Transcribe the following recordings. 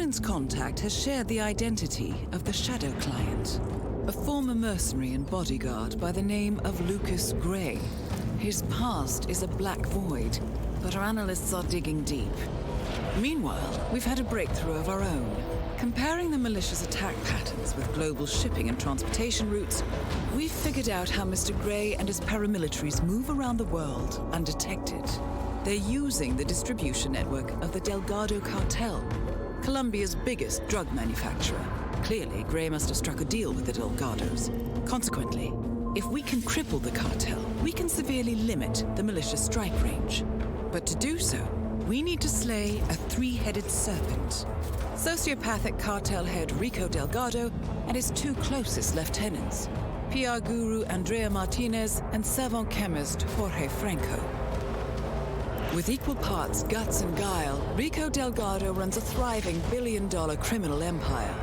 Merlin's contact has shared the identity of the Shadow Client, a former mercenary and bodyguard by the name of Lucas Gray. His past is a black void, but our analysts are digging deep. Meanwhile, we've had a breakthrough of our own. Comparing the malicious attack patterns with global shipping and transportation routes, we've figured out how Mr. Gray and his paramilitaries move around the world undetected. They're using the distribution network of the Delgado Cartel, Colombia's biggest drug manufacturer. Clearly, Gray must have struck a deal with the Delgados. Consequently, if we can cripple the cartel, we can severely limit the malicious strike range. But to do so, we need to slay a three-headed serpent. Sociopathic cartel head Rico Delgado and his two closest lieutenants, PR guru Andrea Martinez and savant chemist Jorge Franco. With equal parts guts and guile, Rico Delgado runs a thriving billion-dollar criminal empire.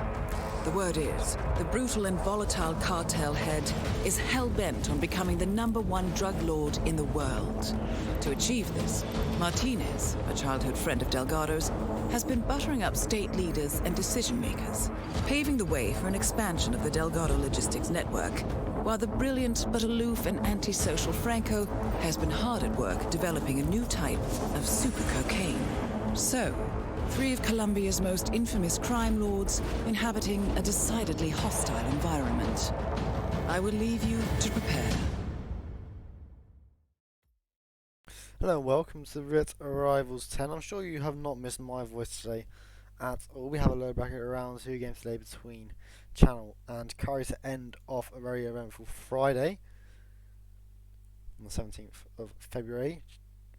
The word is, the brutal and volatile cartel head is hell-bent on becoming the #1 drug lord in the world. To achieve this, Martinez, a childhood friend of Delgado's, has been buttering up state leaders and decision-makers, paving the way for an expansion of the Delgado logistics network, while the brilliant but aloof and antisocial Franco has been hard at work developing a new type of super cocaine. So, three of Colombia's most infamous crime lords inhabiting a decidedly hostile environment. I will leave you to prepare. Hello and welcome to Roulette Arrivals 10. I'm sure you have not missed my voice today at all. We have a low bracket around 2 games today between Channel and Curry to end off a very eventful Friday on the 17th of February.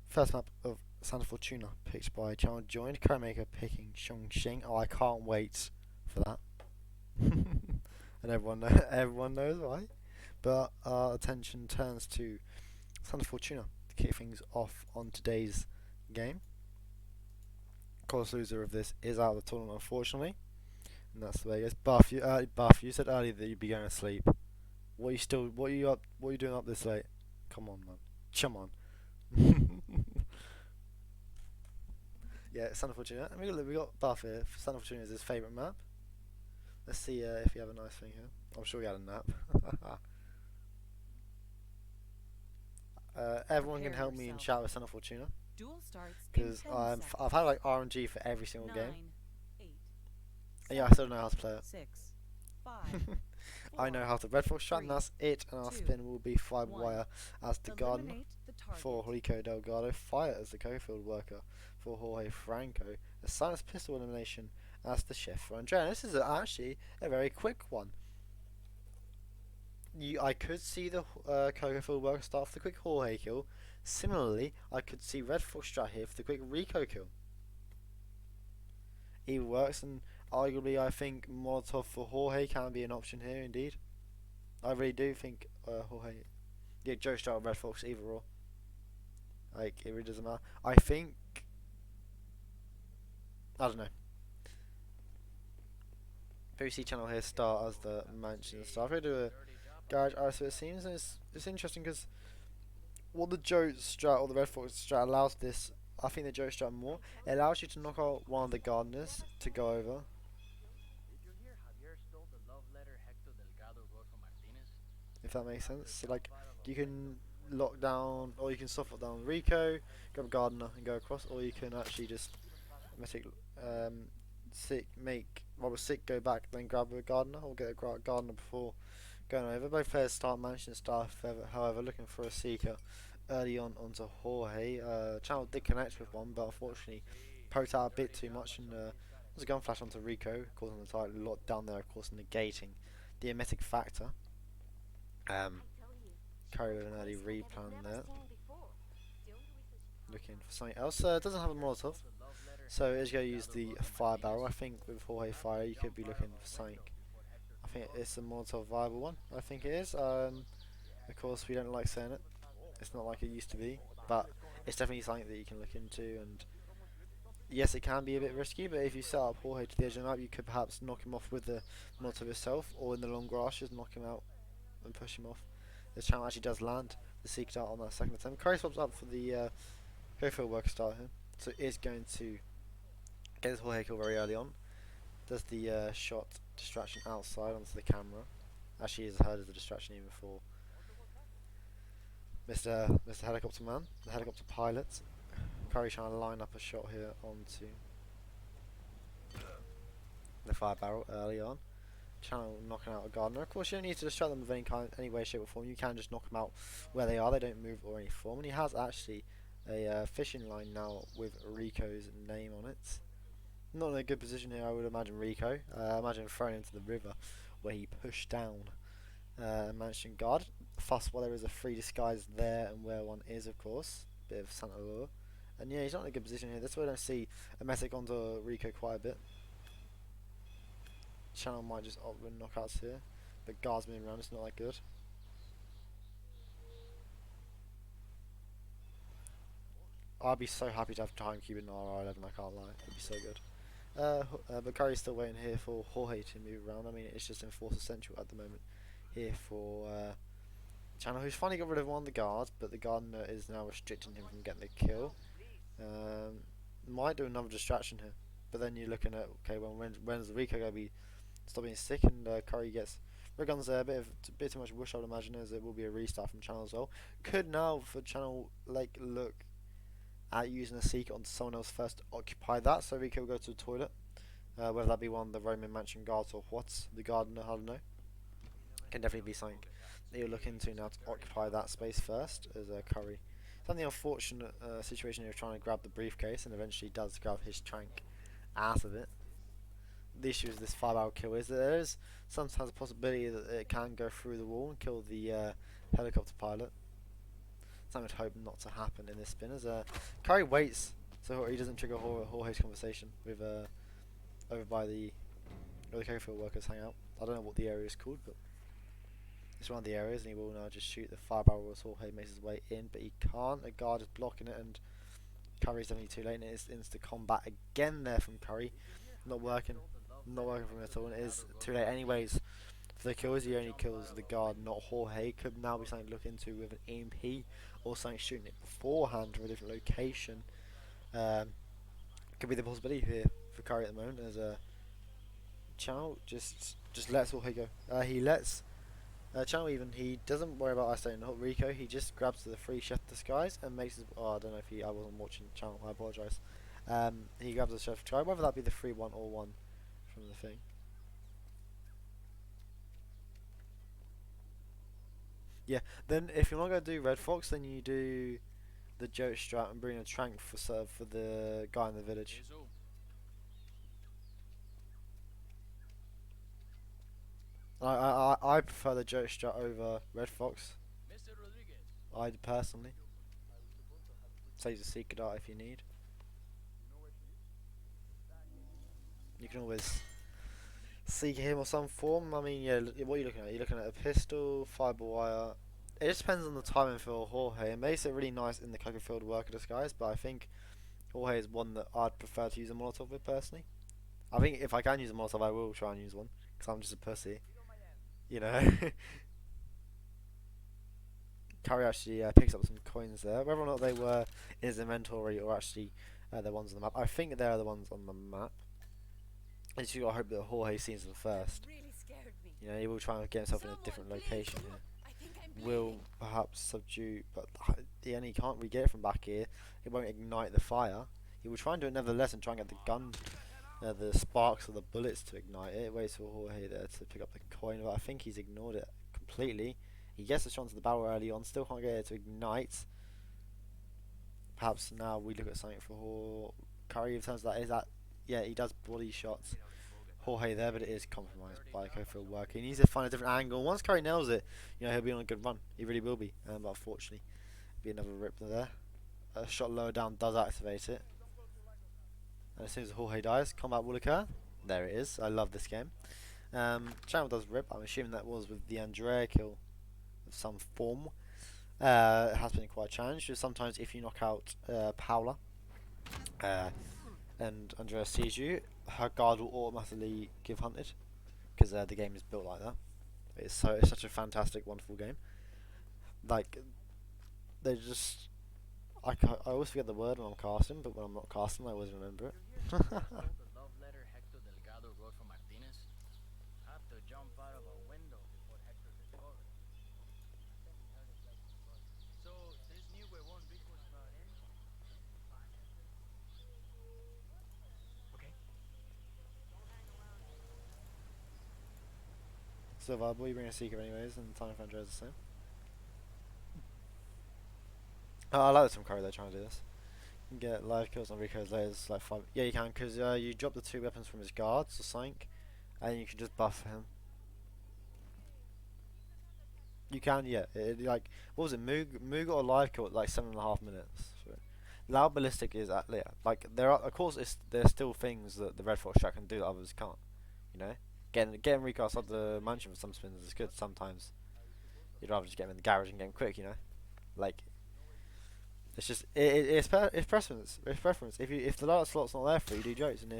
First map of Santa Fortuna picked by ChannelJoined. CurryMaker picking Chongqing. Oh, I can't wait for that. And everyone knows why. But our attention turns to Santa Fortuna to kick things off on today's game. Of course, loser of this is out of the tournament, unfortunately, and that's the way it is. Buff, you said earlier that you'd be going to sleep. What are you doing up this late? Come on, man. Come on. Yeah, Santa Fortuna. And we got Buff here. Santa Fortuna is his favourite map. Let's see if you have a nice thing here. I'm sure he had a nap. Everyone can help me in chat with Santa Fortuna, because I've had like RNG for every single game. Yeah, I still know how to play it. 6, 5, I know how to red fox strat, and that's it. And our spin will be fiber wire as the gardener for Rico Delgado, fire as the co-field worker for Jorge Franco, a silence pistol elimination as the chef for Andrea. This is actually a very quick one. I could see the co-field worker start for the quick Jorge kill. Similarly, I could see red fox strat here for the quick Rico kill. Either works, and arguably I think Molotov for Jorge can be an option here indeed. I really do think Jorge, yeah, Joe start or red fox, either or. Like, it really doesn't matter. I think, I don't know. BBC channel here start as the mansion stuff. I'm going to do a garage ice, so it seems, and it's interesting because what the Joe strat or the red fox strat allows this, I think the Joe strat more, it allows you to knock out one of the gardeners to go over. If that makes sense. So like, you can lock down, or you can soft lock down Rico, grab a gardener and go across, or you can actually just make Robert Sick go back, then grab a gardener, or get a gardener before going over. Both players start mansion staff, however, looking for a seeker early on onto Jorge. Channel did connect with one, but unfortunately poked out a bit too much, and there's a gun flash onto Rico, causing the title lot down there, of course, negating the emetic factor. Curry with an early replan there, looking for something else. Doesn't have a Molotov, so is going to use the fire barrel. I think with Jorge fire you could be looking for something. I think it's a Molotov viable one. I think it is. Of course we don't like saying it. It's not like it used to be, but it's definitely something that you can look into. And yes, it can be a bit risky, but if you set up Jorge to the edge of the map, you could perhaps knock him off with the Molotov itself, or in the long grass just knock him out and push him off. This channel actually does land the seek dart on that second attempt. Curry swaps up for the go-field worker start here, so it is going to get his Jorge kill very early on. does the shot distraction outside onto the camera. Actually, he's heard of the distraction even before Mr. Helicopter Man, the helicopter pilot. Curry trying to line up a shot here onto the fire barrel early on. Channel knocking out a gardener. Of course, you don't need to distract them of any way, shape, or form. You can just knock them out where they are. They don't move or any form. And he has actually a fishing line now with Rico's name on it. Not in a good position here, I would imagine Rico. Imagine thrown into the river where he pushed down and managed to guard. Fuss while there is a free disguise there and where one is, of course. Bit of Santa lure. And yeah, he's not in a good position here. That's why I don't see a method onto Rico quite a bit. Channel might just opt with knockouts here, but guards moving around, it's not that good. I'd be so happy to have timekeeping in R11, I can't lie, it'd be so good. But Curry's still waiting here for Jorge to move around. I mean, it's just Enforcer Central at the moment here for Channel, who's finally got rid of one of the guards, but the gardener is now restricting him from getting the kill. Might do another distraction here, but then you're looking at, okay, well, when's the Rico going to be stop being sick, and Curry gets red guns there, a bit too much rush, I would imagine, as it will be a restart from Channel as well. Could now for Channel like look at using a seeker on someone else first to occupy that, so Rico will go to the toilet, whether that be one of the Roman Mansion guards or what, the gardener, I don't know. Can definitely be something that you'll look into now to occupy that space first, as Curry. Something unfortunate situation here, trying to grab the briefcase and eventually does grab his trank out of it. The issue with this 5-hour kill is that there is sometimes a possibility that it can go through the wall and kill the helicopter pilot. Something I would hope not to happen in this spin, as Curry waits so he doesn't trigger Jorge's conversation with over by where the Cofield workers hang out. I don't know what the area is called, but it's one of the areas, and he will now just shoot the 5-barrel as Jorge makes his way in, but he can't. A guard is blocking it, and Curry's definitely too late, and it is insta combat again there from Curry. Not working from him at all, and it is too late anyways. For the kills, he only kills the guard, not Jorge. Could now be something to look into with an EMP, or something shooting it beforehand from a different location. Could be the possibility here for Curry at the moment, as Channel just lets Jorge go. He lets Channel even, he doesn't worry about isolating Rico, he just grabs the free chef disguise and makes his, I don't know if I wasn't watching Channel, I apologise. He grabs the chef disguise, whether that be the 3-1 or 1 from the thing. Yeah, then if you're not going to do Red Fox, then you do the joke strat and bring a trank for the guy in the village. I prefer the joke strat over Red Fox. I personally. Saves a secret art if you need. You can always seek him or some form. I mean, yeah, what are you looking at? You're looking at a pistol, fibre wire. It just depends on the timing for Jorge. It makes it really nice in the Cocofield worker disguise, but I think Jorge is one that I'd prefer to use a Molotov with personally. I think if I can use a Molotov, I will try and use one, because I'm just a pussy. You know. Curry actually picks up some coins there. Whether or not they were in his inventory or actually the ones on the map. I think they're the ones on the map. I just gotta hope that Jorge sees them first. You know, he will try and get himself in a different location here. Will perhaps subdue, but he can't re-get it from back here. It won't ignite the fire. He will try and do it nevertheless and try and get the gun, the sparks or the bullets to ignite it. Waits for Jorge there to pick up the coin, but I think he's ignored it completely. He gets the shot to the barrel early on, still can't get it to ignite. Perhaps now we look at something for Curry in terms of that. Yeah, he does body shots Jorge there, but it is compromised by Cofield worker. He needs to find a different angle. Once Curry nails it, you know, he'll be on a good run. He really will be. But unfortunately, be another rip there. A shot lower down does activate it. And as soon as Jorge dies, combat will occur. There it is. I love this game. Channel does rip. I'm assuming that was with the Andrea kill of some form. It has been quite a challenge. Just sometimes if you knock out Paula and Andrea sees you, her guard will automatically give hunted, because the game is built like that. It's such a fantastic, wonderful game. Like, they just, I always forget the word when I'm casting, but when I'm not casting I always remember it. Still viable. You bring a Seeker anyways, and the time for Andrea is the same. I like this from Curry. They're trying to do this. You can get live kills on Rico's layers like 5. Yeah, you can, because you drop the 2 weapons from his guards or something, and you can just buff him. You can, yeah. Like, what was it? Moog got a live kill at like 7.5 minutes. So. Loud ballistic is at, yeah, like there are, of course, there's still things that the Red Fox Shack can do that others can't. You know, getting Rico outside the mansion for some spins is good. Sometimes you'd rather just get him in the garage and get him quick. You know, like it's just it's preference. It's preference. If the light slot's not there for you, do Jotes, and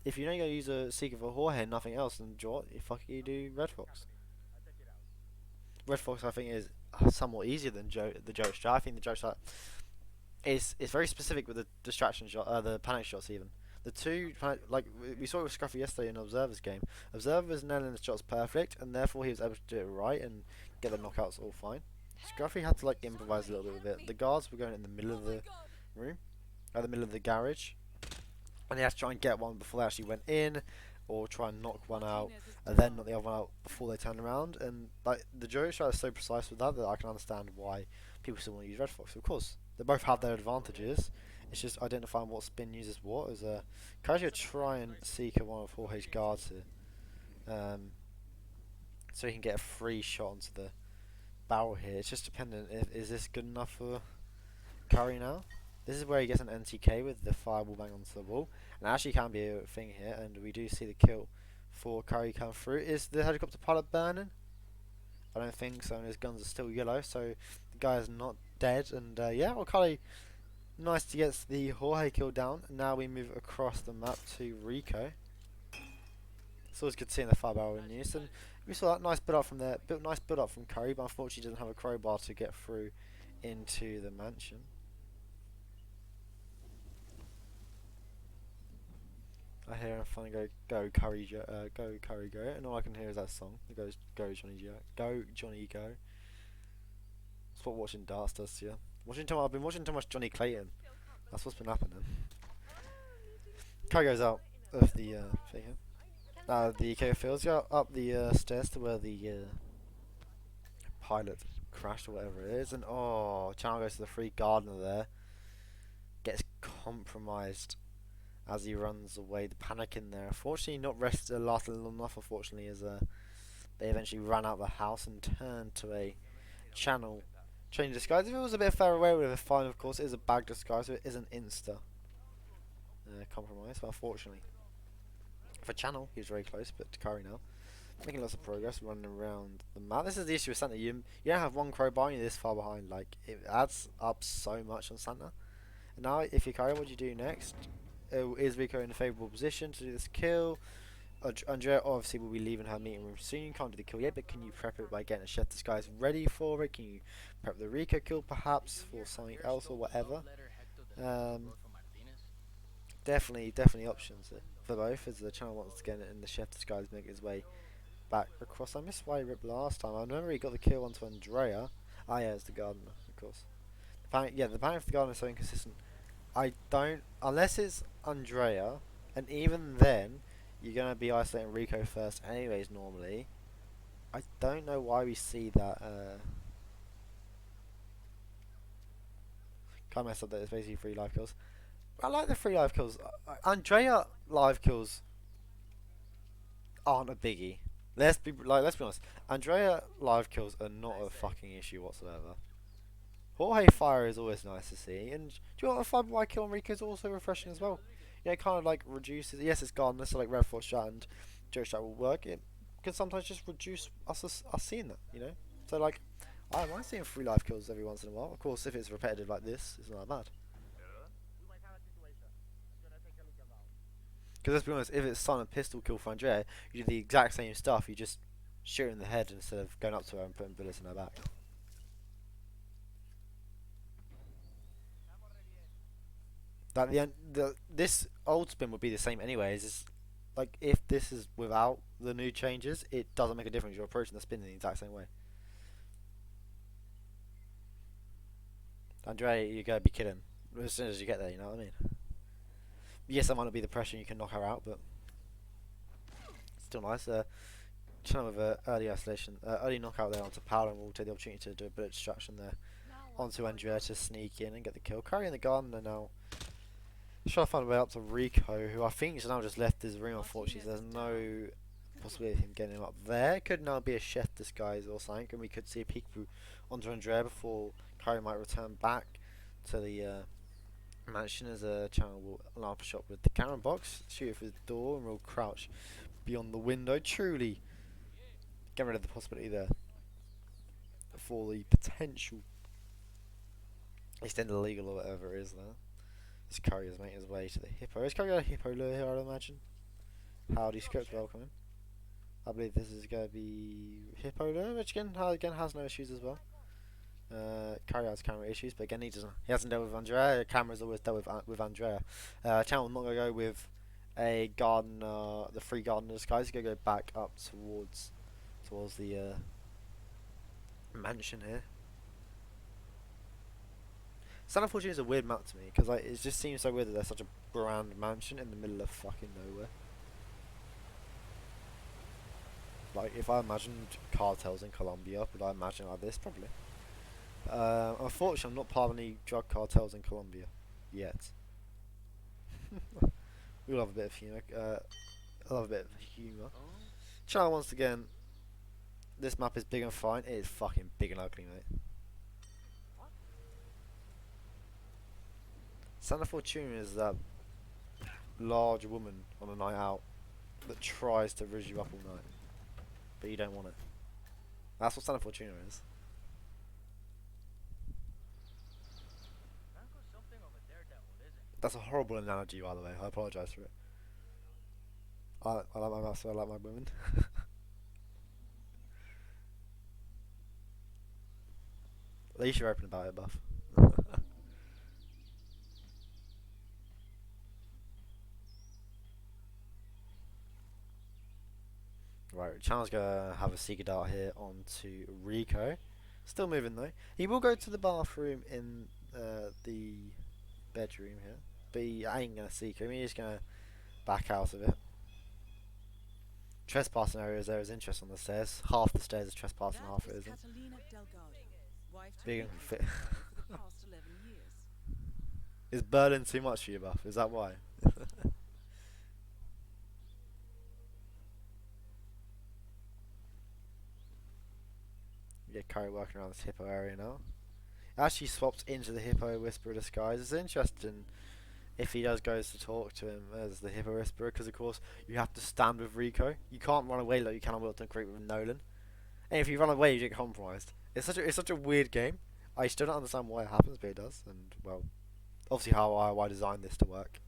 if you know you're gonna use a Seeker for Jorge and nothing else, then you do Red Fox. Red Fox I think is somewhat easier than the Joe shot. I think the Joe shot is very specific with the distraction shot, the panic shots even. The two, like we saw it with Scruffy yesterday in Observer's game. Observer's nailing the shots perfect, and therefore he was able to do it right and get the knockouts all fine. Scruffy had to like improvise a little bit with it. The guards were going in the middle of the room, at the middle of the garage, and they had to try and get one before they actually went in, or try and knock one out, and then knock the other one out before they turned around. And like the jury shot is so precise with that I can understand why people still want to use Red Fox. Of course, they both have their advantages. It's just identifying what spin uses what. As Kaji try and seek one of Jorge's guards here, so he can get a free shot onto the barrel here. It's just dependent. Is this good enough for Curry now? This is where he gets an NTK with the fireball bang onto the wall, and actually can be a thing here. And we do see the kill for Curry come through. Is the helicopter pilot burning? I don't think so, and his guns are still yellow, so the guy is not dead. And yeah, well, Curry, nice to get the Jorge kill down. And now we move across the map to Rico. It's always good seeing the fire barrel in use, and we saw that nice build up from there. Nice build up from Curry, but unfortunately doesn't have a crowbar to get through into the mansion. I hear him finally go Curry, go Curry, go, and all I can hear is that song. It goes go Johnny go Johnny go. That's what watching darts does to you. I've been watching too much Johnny Clayton. That's what's been happening. Curry goes out of the thing here. The KO fields go up the stairs to where the pilot crashed or whatever it is, and oh, Channel goes to the free gardener there. Gets compromised as he runs away. The panic in there. Unfortunately, not lasted long enough. Unfortunately, as they eventually ran out of the house and turned to a Channel change disguise. If it was a bit further away, with a fine. Of course, it is a bag disguise, so it is an insta compromise. But unfortunately, for Channel, he was very close. But to Curry now, making lots of progress, running around the map. This is the issue with Santa. You don't have one crowbar, you're this far behind. Like it adds up so much on Santa. And now, if you Curry, what do you do next? Is Rico in a favourable position to do this kill? Andrea obviously will be leaving her meeting room soon. You can't do the kill yet, but can you prep it by getting a chef disguise ready for it? Can you prep the Rico kill perhaps for something else or whatever? Definitely options for both, as the Channel wants to get it in the chef disguise, make his way back across. I missed why he ripped last time. I remember he got the kill onto Andrea. Ah yeah, it's the gardener, of course. The panic for the gardener is so inconsistent. I don't, unless it's Andrea, and even then, you're going to be isolating Rico first anyways normally. I don't know why we see that, can't mess up that it's basically 3 live kills. I like the 3 live kills. Andrea live kills aren't a biggie. Let's be honest. Andrea live kills are not a fucking issue whatsoever. Jorge fire is always nice to see, and do you know what, a 5x kill on Rico is also refreshing as well. You know, it kind of like reduces. Yes, it's gardener, so like Red Force Shot and Joe Shot will work. It can sometimes just reduce us seeing that. You know, so like I don't mind seeing 3 live kills every once in a while. Of course, if it's repetitive like this, it's not that bad. Because let's be honest, if it's silent pistol kill for Andrea, you do the exact same stuff. You just shoot her in the head instead of going up to her and putting bullets in her back. Like this old spin would be the same anyways. It's like if this is without the new changes, it doesn't make a difference. You're approaching the spin in the exact same way. Andrea, you gotta be kidding. As soon as you get there, you know what I mean? Yes, that might not be the pressure. You can knock her out, but still nice. Channel with early isolation, early knockout there onto Paolo, and we'll take the opportunity to do a bit of distraction there onto Andrea to sneak in and get the kill. Curry in the gardener now. Trying to find a way up to Rico, who I think has now just left his ring, unfortunately. So there's no possibility of him getting him up there. Could now be a chef disguise or something, and we could see a peekaboo onto Andrea before Curry might return back to the mansion as a channel will alarm shot with the camera box, shoot it through the door, and we'll crouch beyond the window. Truly get rid of the possibility there for the potential extended legal or whatever it is there. This Curry is making his way to the hippo. Is Curry got a hippo lure here, I'd imagine? Howdy, script, welcome in. I believe this is going to be hippo lure, which again has no issues as well. Curry has camera issues, but again he hasn't dealt with Andrea. Camera's always dealt with Andrea. Channel not going to go with a gardener, the free gardener disguise. He's going to go back up towards the mansion here. San Fortune is a weird map to me because like it just seems so weird that there's such a grand mansion in the middle of fucking nowhere. Like if I imagined cartels in Colombia, would I imagine like this? Probably. Unfortunately, I'm not part of any drug cartels in Colombia yet. We love a bit of humour. I love a bit of humour. Channel once again. This map is big and fine. It is fucking big and ugly, mate. Santa Fortuna is that large woman on a night out that tries to rizz you up all night, but you don't want it. That's what Santa Fortuna is. That's a horrible analogy, by the way. I apologise for it. I like my maps, so I like my women. At least you're open about it, Buff. Right, Channel's gonna have a secret dart here onto Rico. Still moving though. He will go to the bathroom in the bedroom here, but he ain't gonna seek him. He's gonna back out of it. Trespassing areas there is interest on the stairs. Half the stairs is trespassing, half it isn't. Big and fit. Is Berlin too much for you, Buff? Is that why? Get Curry working around this hippo area now. Actually swapped into the hippo whisperer disguise. It's interesting if he does goes to talk to him as the hippo whisperer, because of course you have to stand with Rico. You can't run away like you can on Wilton Creek with Nolan. And if you run away, you get compromised. It's such a weird game. I still don't understand why it happens, but it does. And well, obviously how I designed this to work.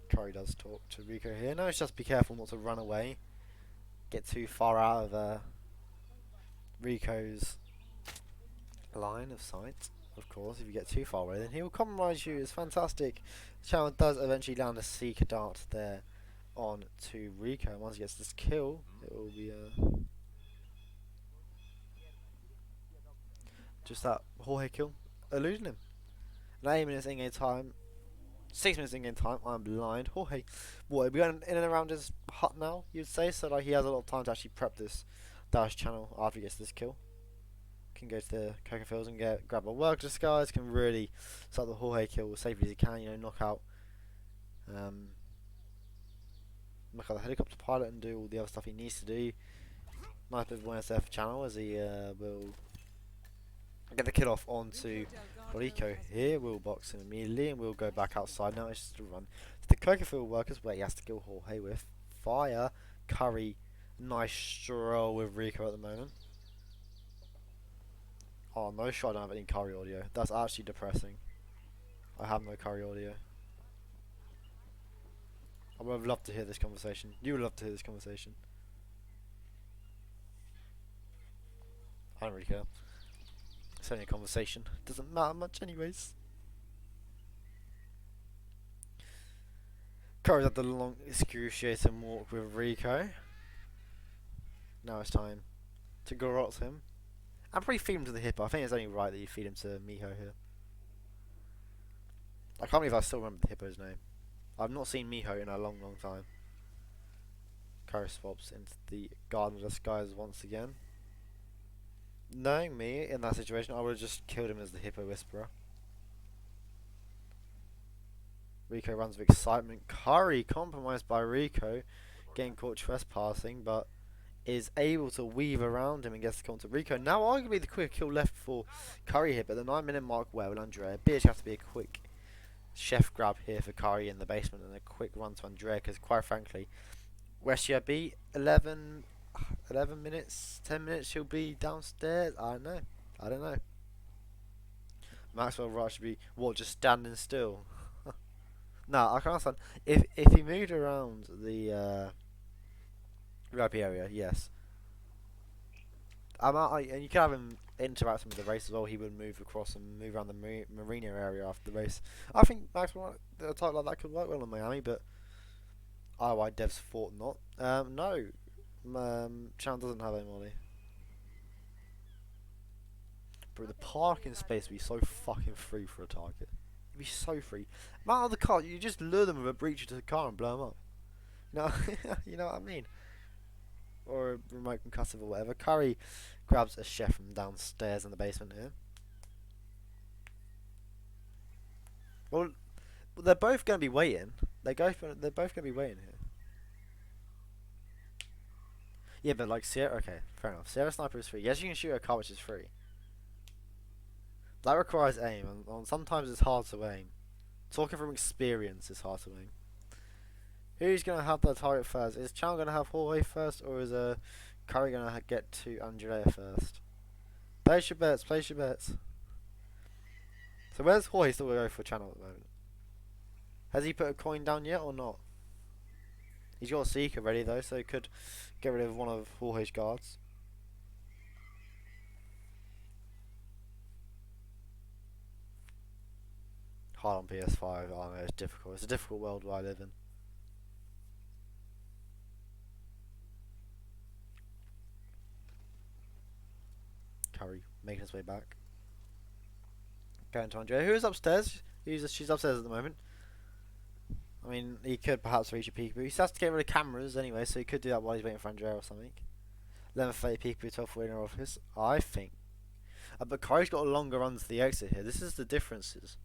Curry does talk to Rico here. No, it's just be careful not to run away. Get too far out of Rico's line of sight. Of course, if you get too far away, then he will compromise you. It's fantastic. Channel does eventually land a seeker dart there on to Rico. And once he gets this kill, it will be just that Jorge kill, eluding him. 8 minutes in-game time. 6 minutes in-game time. I'm blind. Jorge, what? Are we going in and around his hut now? You'd say so. Like he has a lot of time to actually prep this dash channel after he gets this kill. Can go to the cocoa fields and grab a work disguise. Can really start the Jorge kill as safely as he can. You know, knock out the helicopter pilot and do all the other stuff he needs to do. Nice bit of awareness there for Channel as he will get the kill off onto Rico here. We'll box him immediately and we'll go back outside now. It's just to run to the cocoa field workers where he has to kill Jorge with fire. Curry, nice stroll with Rico at the moment. Oh, no shot, I don't have any Curry audio. That's actually depressing. I have no Curry audio. I would have loved to hear this conversation. You would love to hear this conversation. I don't really care. It's only a conversation. Doesn't matter much anyways. Curry's had the long, excruciating walk with Rico. Now it's time to garrot him. And probably feed him to the hippo. I think it's only right that you feed him to Miho here. I can't believe I still remember the hippo's name. I've not seen Miho in a long, long time. Curry swaps into the Garden of the Skies once again. Knowing me, in that situation, I would have just killed him as the Hippo Whisperer. Rico runs with excitement. Curry, compromised by Rico, getting caught trespassing, but is able to weave around him and gets the kill to Rico. Now arguably the quick kill left for Curry here, but the 9-minute mark where will Andrea Beers have to be a quick chef grab here for Curry in the basement and a quick run to Andrea, because quite frankly, where she'll be 11 minutes, 10 minutes she'll be downstairs. I don't know. Maxwell Wright should be just standing still. No, I can't understand. If he moved around the VIP area, yes. And you can have him interact with the race as well. He would move across and move around the marina area after the race. I think Maxwell, a type like that could work well in Miami, but IY devs thought not. No, Chan doesn't have any money. Bro, the parking space would be so fucking free for a target. It'd be so free. Man, of the car, you just lure them with a breacher to the car and blow them up. You know what I mean? Or a remote concussive or whatever. Curry grabs a chef from downstairs in the basement here. Well, they're both going to be waiting. They're both going to be waiting here. Yeah, but like Sierra, okay, fair enough. Sierra Sniper is free. Yes, you can shoot a car, which is free. That requires aim, and sometimes it's hard to aim. Talking from experience, it's hard to aim. Who's going to have the target first? Is Channel going to have Jorge first, or is Curry going to get to Andrea first? Place your bets, place your bets. So where's Jorge still going to go for Channel at the moment? Has he put a coin down yet or not? He's got a Seeker ready though, so he could get rid of one of Jorge's guards. Hard on PS5, I know it's difficult. It's a difficult world I live in. Curry making his way back. Going to Andrea, who is upstairs. She's upstairs at the moment. I mean, he could perhaps reach a peekaboo. He has to get rid of cameras anyway, so he could do that while he's waiting for Andrea or something. 11:30 peekaboo, 12:40 in our office. I think. But Curry's got a longer run to the exit here. This is the differences.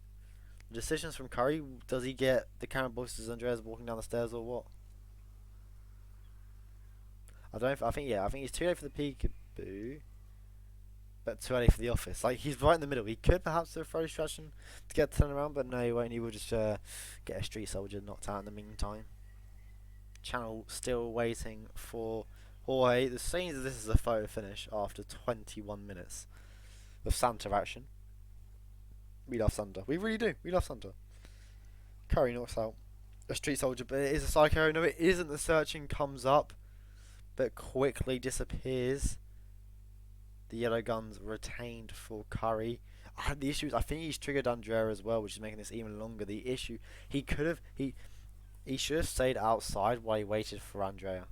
The decisions from Curry. Does he get the camera boxes as Andrea's walking down the stairs or what? I think he's too late for the peekaboo, but too early for the office. Like, he's right in the middle. He could perhaps do a throw distraction to get the turn around, but no, he won't. He will just get a street soldier knocked out in the meantime. Channel still waiting for Jorge. The scene that this is a photo finish after 21 minutes of Santa action. We love Santa. We really do. We love Santa. Curry knocks out a street soldier, but it is a psycho. No, it isn't. The searching comes up, but quickly disappears. The yellow guns retained for Curry. The issue is, I think he's triggered Andrea as well, which is making this even longer. The issue, he should have stayed outside while he waited for Andrea.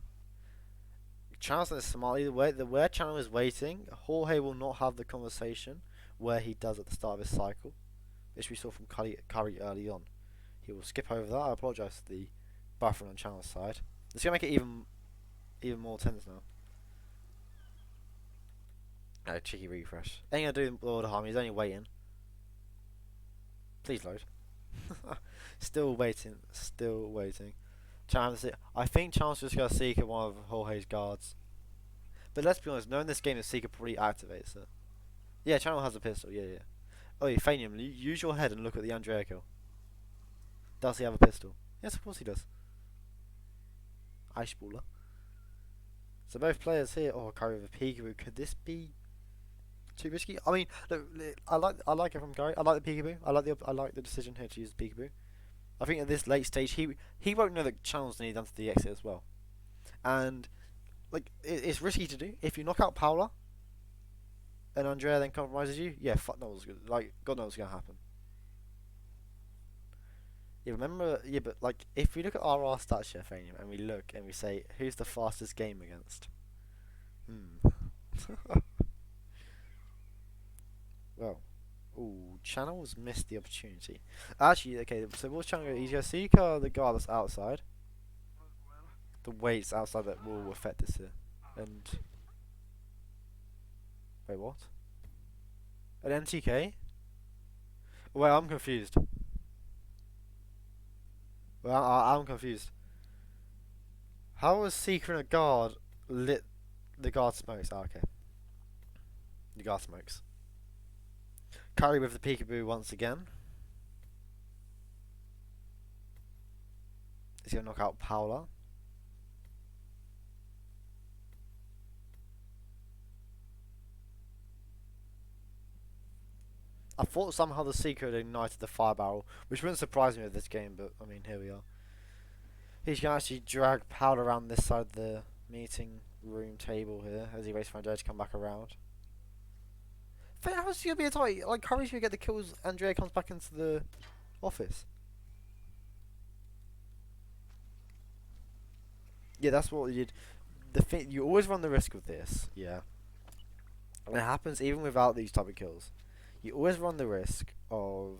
Channel's done this smartly. Where Channel is waiting, Jorge will not have the conversation where he does at the start of his cycle, which we saw from Curry early on. He will skip over that. I apologise for the buffering on Channel's side. It's gonna make it even more tense now. No, cheeky refresh. Ain't gonna do him all the harm. He's only waiting. Please load. Still waiting. Still waiting. Chance. I think Chance just got Seeker one of Jorge's guards. But let's be honest. Knowing this game, the Seeker probably activates it. Yeah, Channel has a pistol. Yeah. Oh, Fanium, use your head and look at the Andrea kill. Does he have a pistol? Yes, of course he does. Ice baller. So both players here. Oh, Curry with a peekaboo. Could this be too risky? I mean, look, I like it from Curry. I like the peekaboo. I like the decision here to use the peekaboo. I think at this late stage, he won't know that Channel's nearly done to the exit as well, and like it's risky to do. If you knock out Paula, and Andrea then compromises you, yeah, fuck knows. Like God knows what's gonna happen. Yeah, remember, yeah, but like, if we look at our stats, Chef, and we look and we say, who's the fastest game against? Well, ooh, Channel's missed the opportunity. Actually, okay, so what's Channel go? He's gonna seek the guy that's outside. The weights outside that will affect this here. And wait, what? An NTK? Wait, I'm confused. Well, I'm confused. How was Seeker and a guard lit? The guard smokes. Oh, okay. The guard smokes. Curry with the peekaboo once again. He's gonna knock out Paula. I thought somehow the Seeker had ignited the fire barrel, which wouldn't surprise me with this game, but I mean, here we are. He's going to actually drag Powder around this side of the meeting room table here as he waits for Andrea to come back around. But how's he going to be a tie? Like, Curry's going to get the kills, Andrea comes back into the office. Yeah, that's what you did. The thing, you always run the risk with this, yeah. And it happens even without these type of kills. You always run the risk of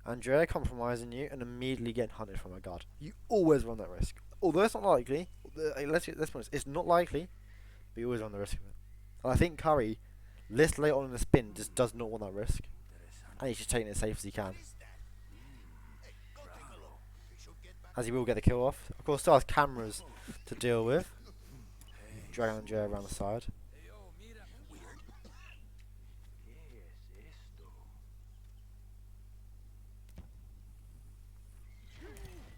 Andrea compromising you and immediately getting hunted from a guard. You always run that risk. Although it's not likely, let's be honest, it's not likely, but you always run the risk of it. And I think Curry, this late on in the spin, just does not want that risk. And he's just taking it as safe as he can. As he will get the kill off. Of course, still has cameras to deal with. Dragging Andrea around the side.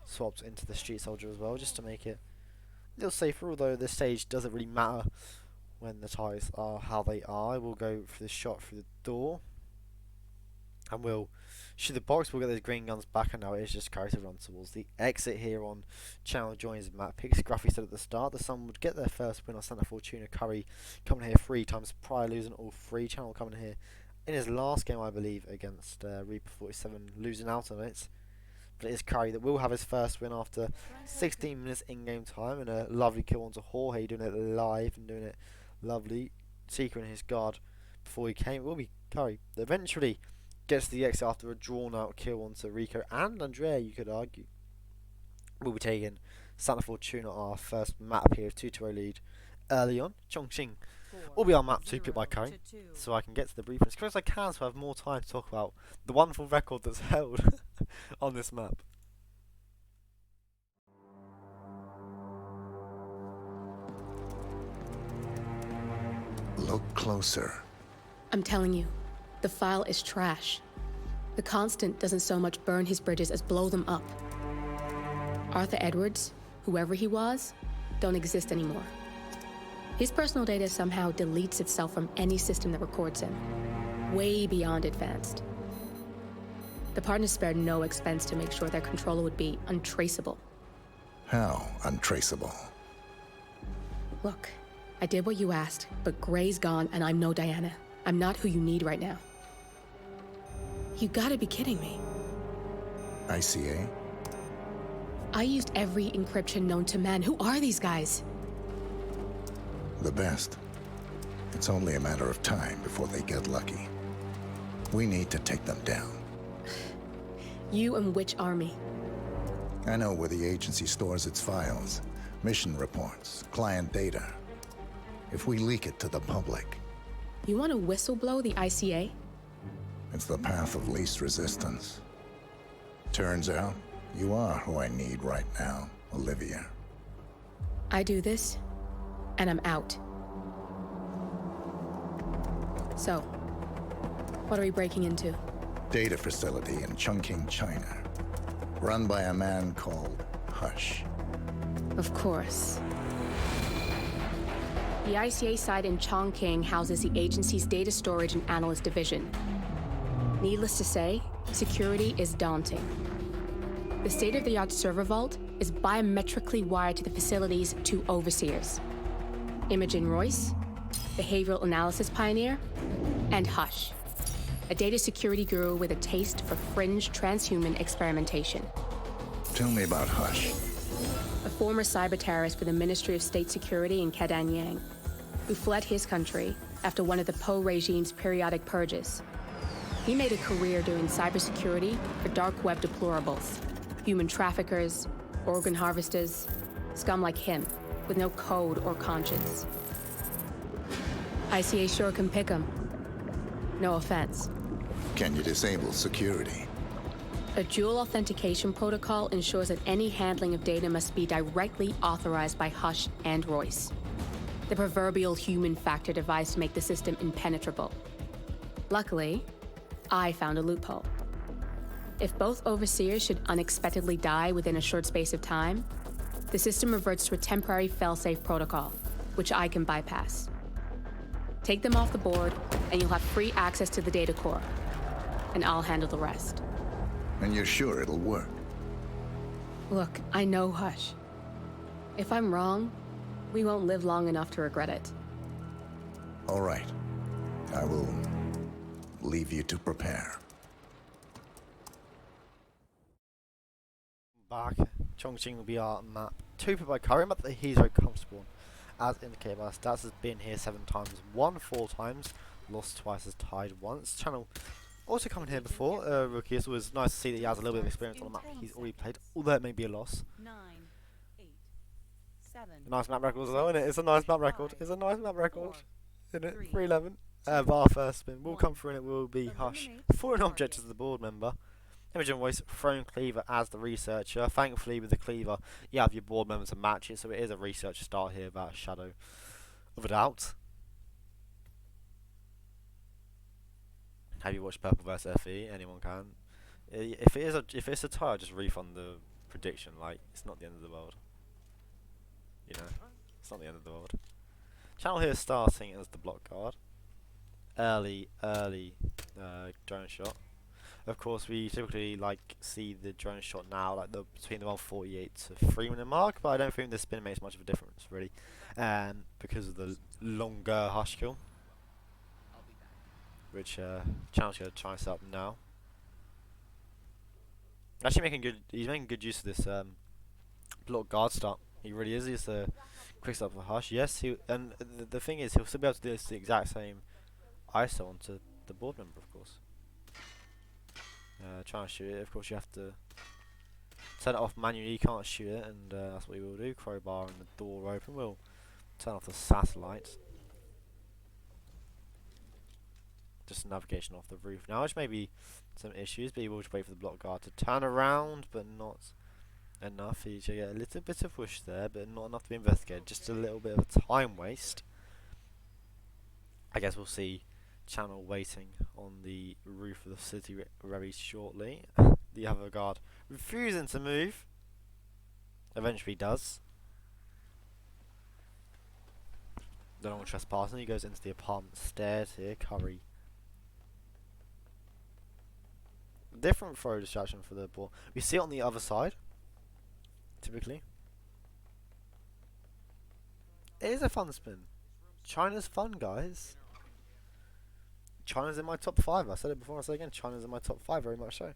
Swapped into the street soldier as well, just to make it a little safer, although this stage doesn't really matter when the ties are how they are. We'll go for the shot through the door and we'll shoot the box. We'll get those green guns back, and now it's just Curry to run towards the exit here on ChannelJoined's map. Pick Scruffy said at the start the Sun would get their first win on Santa Fortuna. Curry coming here 3 times prior, losing all 3. Channel coming here in his last game, I believe, against Reaper 47, losing out on it. But it is Curry that will have his first win after 16 minutes in-game time, and a lovely kill onto Jorge, doing it live and doing it lovely. Seeker and his guard before he came. It will be Curry that eventually gets the exit after a drawn-out kill onto Rico and Andrea, you could argue. We'll be taking Santa Fortuna, our first map here, 2-0 lead early on. Chongqing will be our map 2 picked by Curry, so I can get to the briefing as quick as I can so I have more time to talk about the wonderful record that's held on this map. Look closer. I'm telling you, the file is trash. The Constant doesn't so much burn his bridges as blow them up. Arthur Edwards, whoever he was, don't exist anymore. His personal data somehow deletes itself from any system that records him, way beyond advanced. The partners spared no expense to make sure their controller would be untraceable. How untraceable? Look, I did what you asked, but Gray's gone and I'm no Diana. I'm not who you need right now. You gotta be kidding me. ICA? I used every encryption known to man. Who are these guys? The best. It's only a matter of time before they get lucky. We need to take them down. You and which army? I know where the agency stores its files, mission reports, client data. If we leak it to the public... You want to whistleblow the ICA? It's the path of least resistance. Turns out, you are who I need right now, Olivia. I do this, and I'm out. So, what are we breaking into? Data facility in Chongqing, China. Run by a man called Hush. Of course. The ICA site in Chongqing houses the agency's data storage and analyst division. Needless to say, security is daunting. The state-of-the-art server vault is biometrically wired to the facility's 2 overseers. Imogen Royce, behavioral analysis pioneer, and Hush, a data security guru with a taste for fringe transhuman experimentation. Tell me about Hush. A former cyber terrorist for the Ministry of State Security in Yang, who fled his country after one of the Po regime's periodic purges. He made a career doing cybersecurity for dark web deplorables, human traffickers, organ harvesters, scum like him, with no code or conscience. ICA sure can pick him. No offense. Can you disable security? A dual authentication protocol ensures that any handling of data must be directly authorized by Hush and Royce, the proverbial human factor device to make the system impenetrable. Luckily, I found a loophole. If both overseers should unexpectedly die within a short space of time, the system reverts to a temporary fail-safe protocol, which I can bypass. Take them off the board, and you'll have free access to the data core, and I'll handle the rest. And you're sure it'll work? Look, I know Hush. If I'm wrong, we won't live long enough to regret it. All right. I will leave you to prepare. Back. Chongqing will be our map. 2 by Curry, map that he's very comfortable on. As indicated by our stats, has been here 7 times, won 4 times, lost twice, has tied once. Channel also coming here before, rookie. It's always nice to see that he has a little bit of experience on the map he's already played, although it may be a loss. 9, 8, 7. A nice map record as well, isn't it? It's a nice map record. It's a nice map record, isn't it? 3, 311. But our first spin will come through and it will be Hush. For an object as the board member. Imogen Voice, throwing Cleaver as the researcher. Thankfully with the Cleaver you have your board members to match it, so it is a research start here without a shadow of a doubt. Have you watched Purple vs FE? Anyone can. If it's a tie, I'll just refund the prediction. Like, it's not the end of the world. You know, it's not the end of the world. Channel here starting as the block guard. Early drone shot. Of course, we typically see the drone shot now between the 148 to 3 minute mark, but I don't think the spin makes much of a difference really, because of the longer Hush kill, which Channel's gonna try and set up now. Actually he's making good use of this block guard start. He really is. He's a quick start for Hush. Yes, and the thing is, he'll still be able to do this the exact same ISO onto the board member, of course. Try and shoot it. Of course, you have to turn it off manually. You can't shoot it, and that's what we will do. Crowbar and the door open. We'll turn off the satellite. Just navigation off the roof now, which may be some issues, but you will just wait for the block guard to turn around, but not enough. You should get a little bit of push there, but not enough to be investigated. Just a little bit of a time waste. I guess we'll see Channel waiting on the roof of the city very shortly. The other guard refusing to move. Eventually does. Don't want trespassing. He goes into the apartment stairs here. Curry. Different throw distraction for the ball. We see it on the other side. Typically. It is a fun spin. China's fun, guys. China's in my top 5. I said it before, I say it again. China's in my top 5, very much so.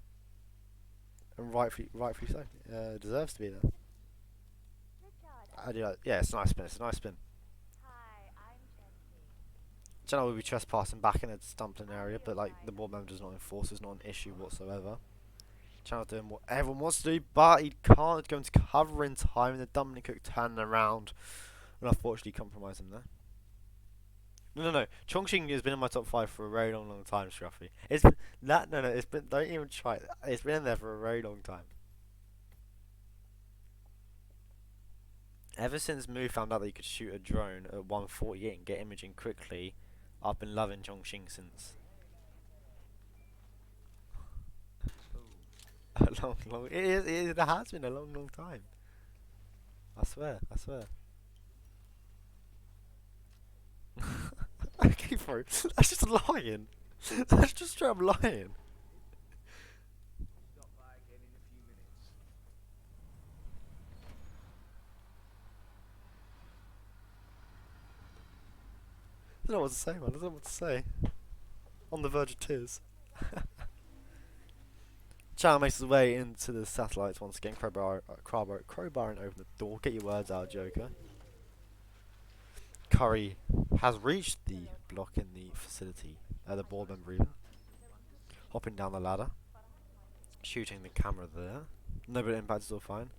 And rightfully so. Deserves to be there. I do like, yeah, it's a nice spin. It's a nice spin. Channel will be trespassing back in the stumpling area, but the board member does not enforce. It's not an issue whatsoever. Channel doing what everyone wants to do, but he can't go into cover in time, and the Dumpling Cook turning around and unfortunately compromise him there. No. Chongqing has been in my top 5 for a very long time, Scruffy. It's been that. No. It's been. Don't even try it. It's been in there for a very long time. Ever since Mu found out that you could shoot a drone at 148 and get imaging quickly, I've been loving Chongqing since. It has been a long time. I swear. Okay, bro. That's just lying. That's just straight up lying. I don't know what to say, man. I don't know what to say. On the verge of tears. Channel makes his way into the satellites once again. Crowbar and open the door. Get your words out, Joker. Curry has reached the block in the facility. The board member even. Hopping down the ladder. Shooting the camera there. No, but impact is all fine.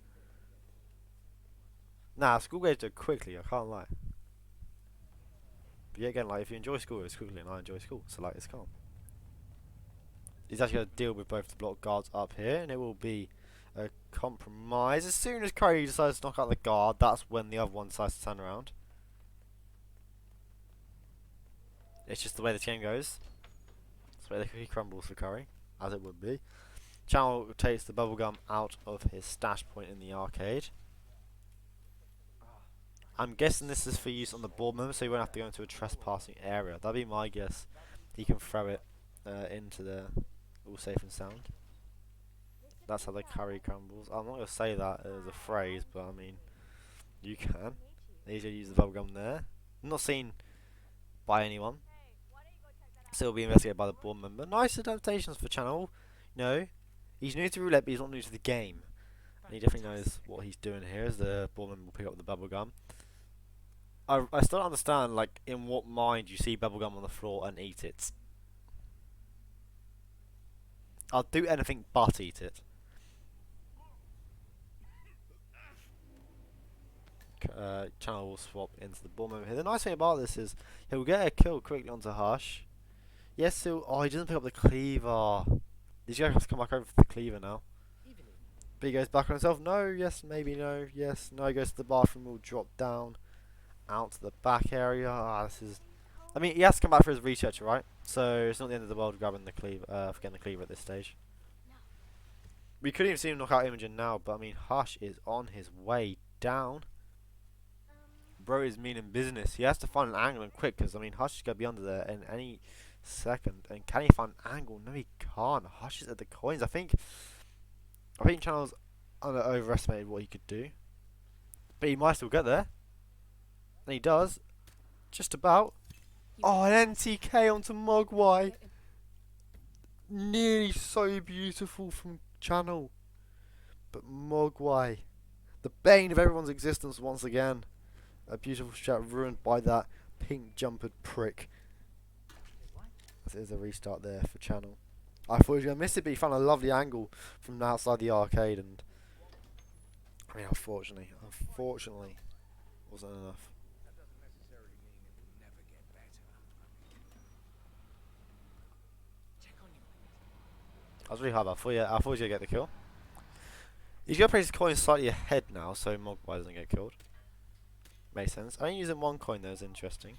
Nah, school goes too quickly, I can't lie. But yeah, again, like, if you enjoy school, it's quickly, and I enjoy school, so like, it's calm. He's actually going to deal with both the block guards up here, and it will be a compromise. As soon as Curry decides to knock out the guard, that's when the other one decides to turn around. It's just the way this game goes. It's the way the cookie crumbles for Curry, as it would be. Channel takes the bubblegum out of his stash point in the arcade. I'm guessing this is for use on the board member, so you won't have to go into a trespassing area. That'd be my guess. He can throw it into the all safe and sound. That's how the curry crumbles. I'm not going to say that as a phrase, but I mean, you can. Easily use the bubblegum there. Not seen by anyone. Still be investigated by the board member. Nice adaptations for Channel. You know, he's new to Roulette, but he's not new to the game. And he definitely knows what he's doing here, as the board member will pick up the bubblegum. I still don't understand, like, in what mind you see bubblegum on the floor and eat it. I'll do anything but eat it. Channel will swap into the ball member here. The nice thing about this is he'll get a kill quickly onto Hush. Yes, he'll. Oh, he doesn't pick up the cleaver. He's going to have to come back over for the cleaver now. But he goes back on himself. No, yes, maybe no, yes, no. He goes to the bathroom. Will drop down out to the back area. Ah, this is. I mean, he has to come back for his research, right? So it's not the end of the world grabbing the cleaver, for getting the cleaver at this stage. We couldn't even see him knock out Imogen now, but I mean, Hush is on his way down. Bro is meaning business. He has to find an angle and quick, because I mean, Hush is going to be under there in any second. And can he find an angle? No, he can't. Hush is at the coins. I think Channel's overestimated what he could do, but he might still get there. And he does, just about. Oh, an NTK onto Mogwai. Nearly so beautiful from Channel, but Mogwai, the bane of everyone's existence once again. A beautiful shot ruined by that pink jumpered prick. There's a restart there for Channel. I thought he was going to miss it, but he found a lovely angle from outside the arcade, and I mean, unfortunately, wasn't enough. I was really hard. I thought he was going to get the kill. He's going to place his coin slightly ahead now, so Mogwai doesn't get killed. Makes sense. I think using one coin though is interesting.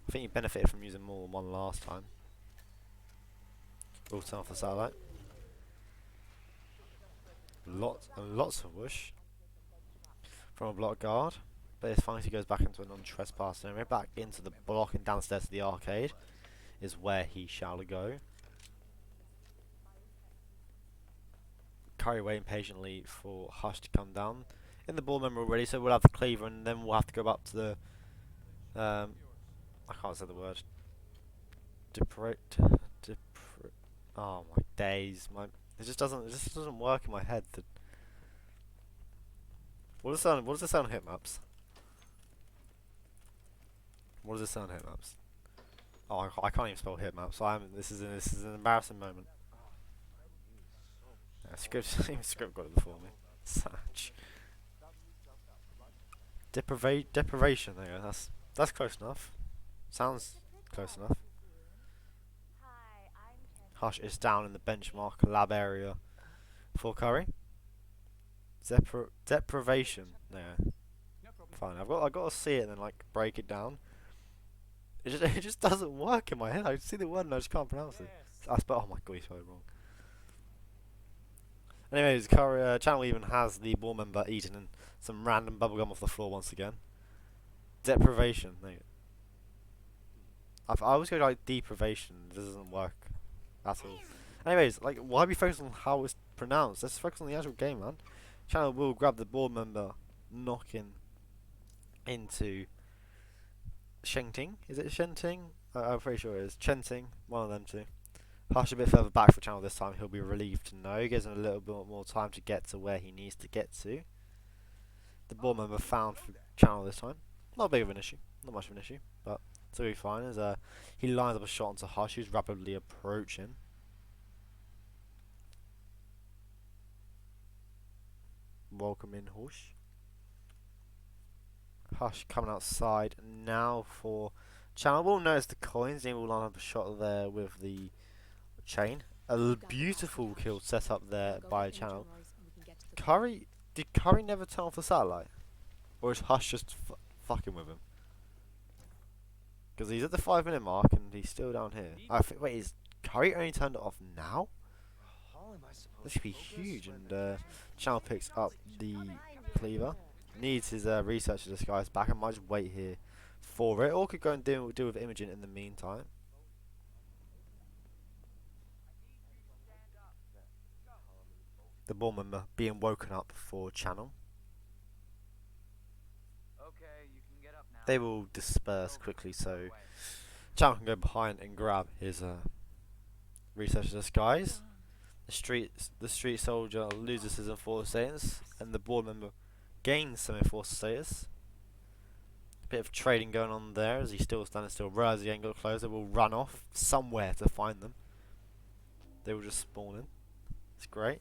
I think he benefited from using more than one last time. We'll turn off the satellite. Lots and lots of whoosh from a block guard. But it's fine, he goes back into a non-trespassing area. Back into the block and downstairs to the arcade is where he shall go. Curry waiting patiently for Hush to come down. In the ball member already, so we'll have the cleaver, and then we'll have to go back to the I can't say the word. Oh my days, it just doesn't work in my head. What does it sound on hit maps? What does it sound on hit maps? Oh, I can't even spell hit maps. So this is an embarrassing moment. Yeah, script got it before me. Such. Deprivation. There you go. That's close enough. Sounds close enough. Hush is down in the benchmark lab area for Curry. Deprivation. There. Fine. I've got to see it and then like break it down. It just doesn't work in my head. I see the word and I just can't pronounce it. Oh my god, you spelled it wrong. Anyways, Channel even has the ball member eating some random bubblegum off the floor once again. Deprivation. I always go like deprivation. It doesn't work at all. Anyways, like, why be focused on how it's pronounced? Let's focus on the actual game, man. Channel will grab the ball member, knocking into Shenting. Is it Shenting? I'm pretty sure it is. Chenting. One of them two. Hush a bit further back for Channel this time. He'll be relieved to know. He gives him a little bit more time to get to where he needs to get to. The board member found for Channel this time. Not big of an issue. Not much of an issue. But it's will be fine as he lines up a shot onto Hush, who's rapidly approaching. Welcome in, Hush. Hush coming outside now for Channel. We'll notice the coins. He will line up a shot there with the chain. A beautiful kill set up there by Channel. Curry, did Curry never turn off the satellite? Or is Hush just fucking with him? Because he's at the 5-minute mark and he's still down here. I think, wait, is Curry only turned it off now? This could be huge. And Channel picks up the cleaver. Needs his researcher disguise back. I might just wait here for it. Or could go and deal with Imogen in the meantime. The ball member being woken up for Channel. They will disperse quickly, so Channel can go behind and grab his researcher disguise. The street soldier loses his enforcer status, and the board member gains some enforcer status. Bit of trading going on there as he's still standing still. Realize he ain't got closer, will run off somewhere to find them. They will just spawn in. It's great.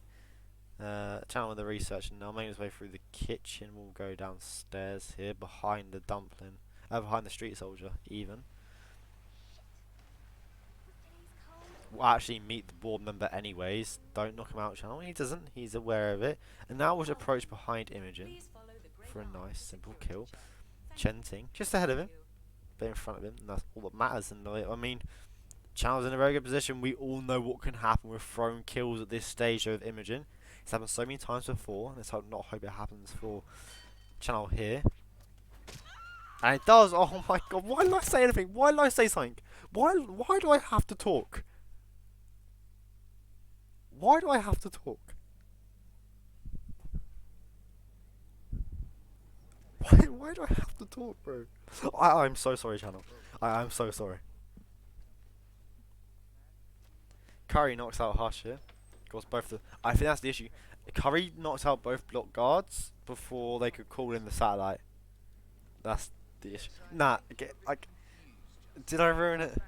Channel with the researcher now, making his way through the kitchen. We'll go downstairs here behind the dumpling, behind the street soldier even. We'll actually meet the board member anyways. Don't knock him out, Channel. He doesn't. He's aware of it. And now we'll approach behind Imogen for a nice simple kill. Chenting just ahead of him, but in front of him, and that's all that matters. And I mean, Channel's in a very good position. We all know what can happen with thrown kills at this stage of Imogen. It's happened so many times before, and let's hope it happens for Channel here. And it does. Oh my god! Why did I say anything? Why did I say something? Why do I have to talk? Why do I have to talk? Why do I have to talk, bro? I'm so sorry, Channel. I'm so sorry. Curry knocks out Hush here. Of course, both the. I think that's the issue. Curry knocks out both block guards before they could call in the satellite. That's the issue. Nah, did I ruin it?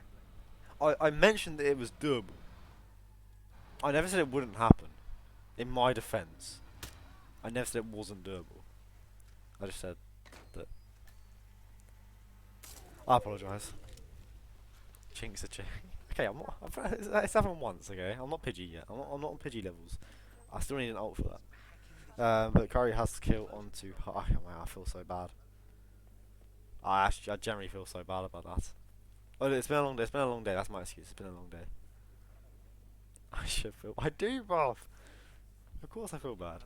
I mentioned that it was doable. I never said it wouldn't happen. In my defense, I never said it wasn't doable. I just said that. I apologise. Chink's a chink. Okay, I'm not. It's happened once. Okay, I'm not Pidgey yet. I'm not on Pidgey levels. I still need an ult for that. But Curry has to kill onto. Oh, man, I feel so bad. I generally feel so bad about that. Oh, it's been a long day. It's been a long day. That's my excuse. It's been a long day. I should feel. I do, bruv. Of course, I feel bad.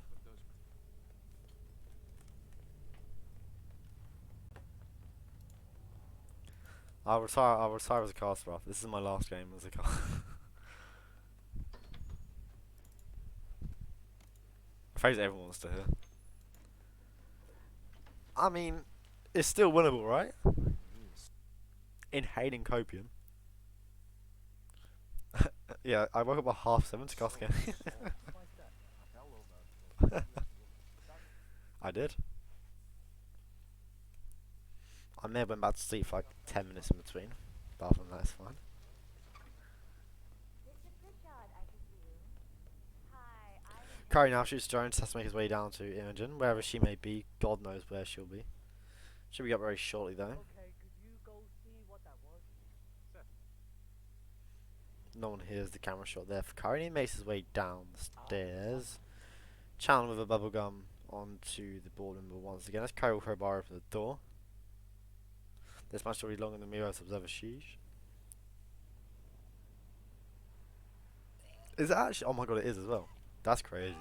I'll retire as a caster off. This is my last game as a caster. A phrase everyone wants to hear. I mean, it's still winnable, right? Inhaling copium. Yeah, I woke up at 7:30 to cast again. I did. I may have went back to sleep for like 10 minutes in between, but other than that, it's fine. Curry now shoots Jones, has to make his way down to Imogen, wherever she may be. God knows where she'll be. She'll be up very shortly though. No one hears the camera shot there for Curry. He makes his way down the stairs. Channel with a bubblegum onto the board member once again. As Curry will crowbar open the door. This match will be longer than Miro's Observer Sheesh. Is it actually? Oh my god, it is as well. That's crazy.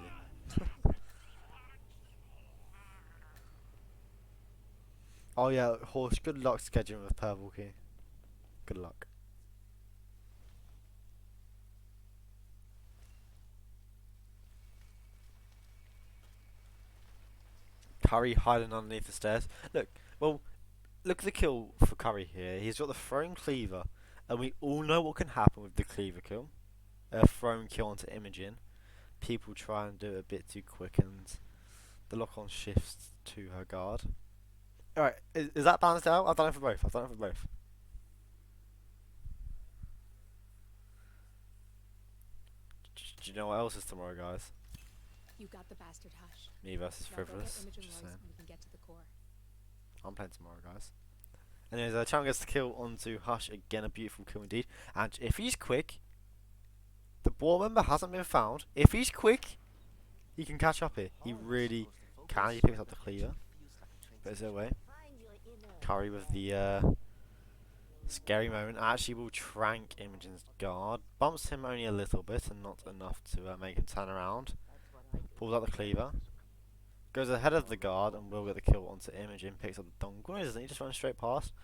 Oh yeah, Horse, good luck scheduling with Purple Key. Good luck. Curry hiding underneath the stairs. Look, well, look at the kill for Curry here. He's got the throwing cleaver, and we all know what can happen with the cleaver kill. thrown kill onto Imogen, people try and do it a bit too quick, and the lock-on shifts to her guard. Alright, is that balanced out? I've done it for both. Do you know what else is tomorrow, guys? You got the bastard, Hush. Me versus Now go get Frivolous. Imogen Just Rose saying. and we can get to the core. I'm playing tomorrow, guys. Anyways, Channel gets the kill onto Hush again. A beautiful kill indeed. And if he's quick, the board member hasn't been found. If he's quick, he can catch up here. He really can. He picks up the cleaver. Puts it away. Curry with the scary moment. Actually will trank Imogen's guard. Bumps him only a little bit and not enough to make him turn around. Pulls out the cleaver. Goes ahead of the guard and will get the kill onto Imogen. Picks up the dongle. Doesn't he just run straight past?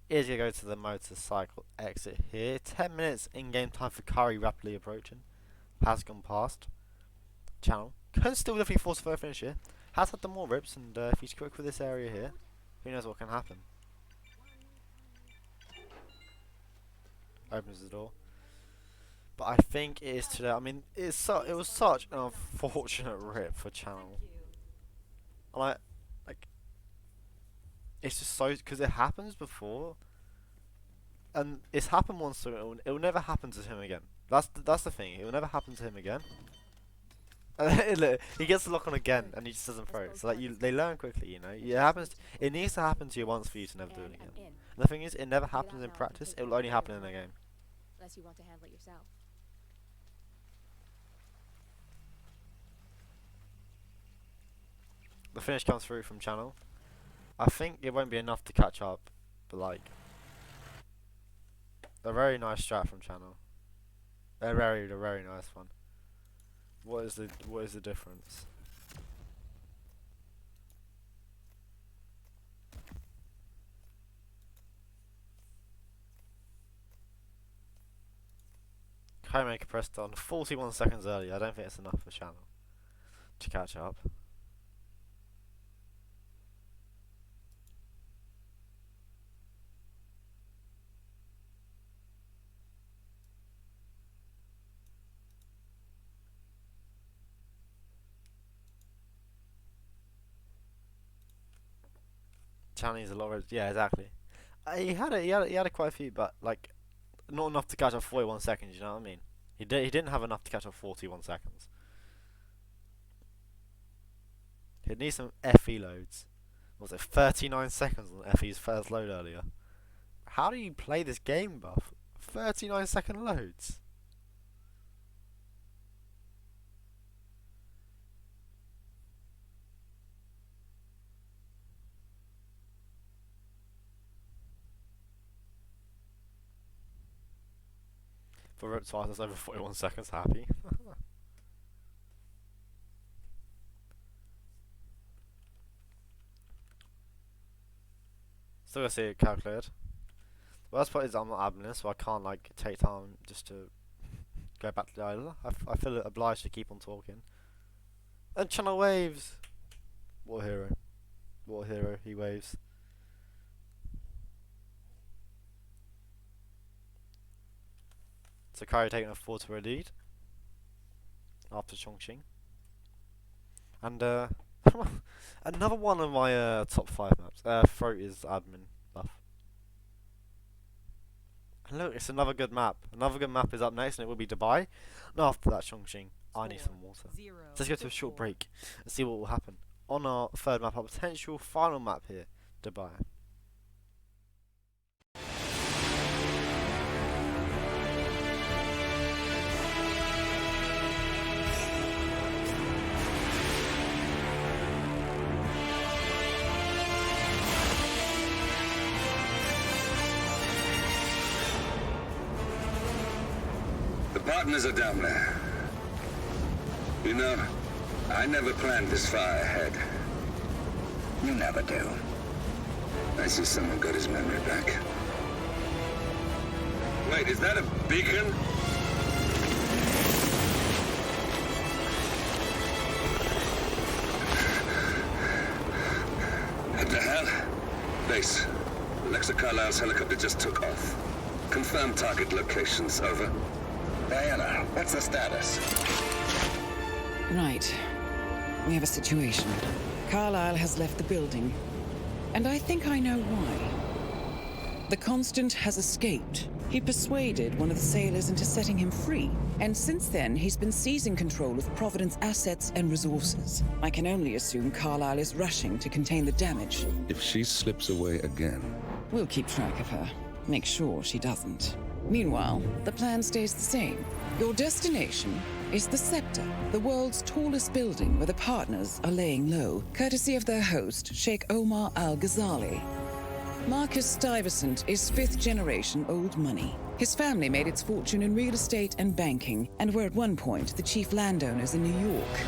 Is going to go to the motorcycle exit here. 10 minutes in-game time for Curry, rapidly approaching. Has gone past. Channel. Can still definitely force a finish here. Has had the more rips, and if he's quick with this area here, who knows what can happen. Opens the door. But I think it is today. I mean, it was such an unfortunate rip for Channel. And it's just so, because it happens before, and it's happened once, so it will never happen to him again. That's the thing. It will never happen to him again. He gets the lock on again, and he just doesn't throw it. So they learn quickly, you know. It happens. It needs to happen to you once for you to never do it again. And the thing is, it never happens in practice. It will only happen in a game. Unless you want to handle it yourself. The finish comes through from Channel. I think it won't be enough to catch up, but like, a very nice strat from Channel. A very nice one. What is the difference? CurryMaker pressed on 41 seconds early. I don't think it's enough for Channel to catch up. Channel needs a lot of, yeah, exactly. He had a quite a few, but like not enough to catch up 41 seconds. You know what I mean? He didn't have enough to catch up 41 seconds. He'd need some FE loads. What was it 39 seconds on FE's first load earlier? How do you play this game, Buff? 39-second loads. For rip twice, that's over 41 seconds. Happy. Still gonna see it calculated. The worst part is I'm not admin, so I can't like take time just to go back to the idler. I feel obliged to keep on talking. And Channel waves. What a hero! What a hero! He waves. So Curry taking a 4-2 lead after Chongqing. And another one of my top 5 maps. Throat is admin buff. And look, it's another good map. Another good map is up next, and it will be Dubai. And after that, Chongqing. I need some water. So let's go to a short break and see what will happen on our third map, our potential final map here, Dubai. The partners are down there. You know, I never planned this far ahead. You never do. I see someone got his memory back. Wait, is that a beacon? What the hell? Base. Alexa Carlisle's helicopter just took off. Confirm target locations, over. Diana, what's the status? Right. We have a situation. Carlyle has left the building. And I think I know why. The Constant has escaped. He persuaded one of the sailors into setting him free. And since then, he's been seizing control of Providence assets and resources. I can only assume Carlyle is rushing to contain the damage. If she slips away again, We'll keep track of her. Make sure she doesn't. Meanwhile, the plan stays the same. Your destination is the Scepter, the world's tallest building where the partners are laying low, courtesy of their host, Sheikh Omar Al-Ghazali. Marcus Stuyvesant is fifth-generation old money. His family made its fortune in real estate and banking, and were at one point the chief landowners in New York.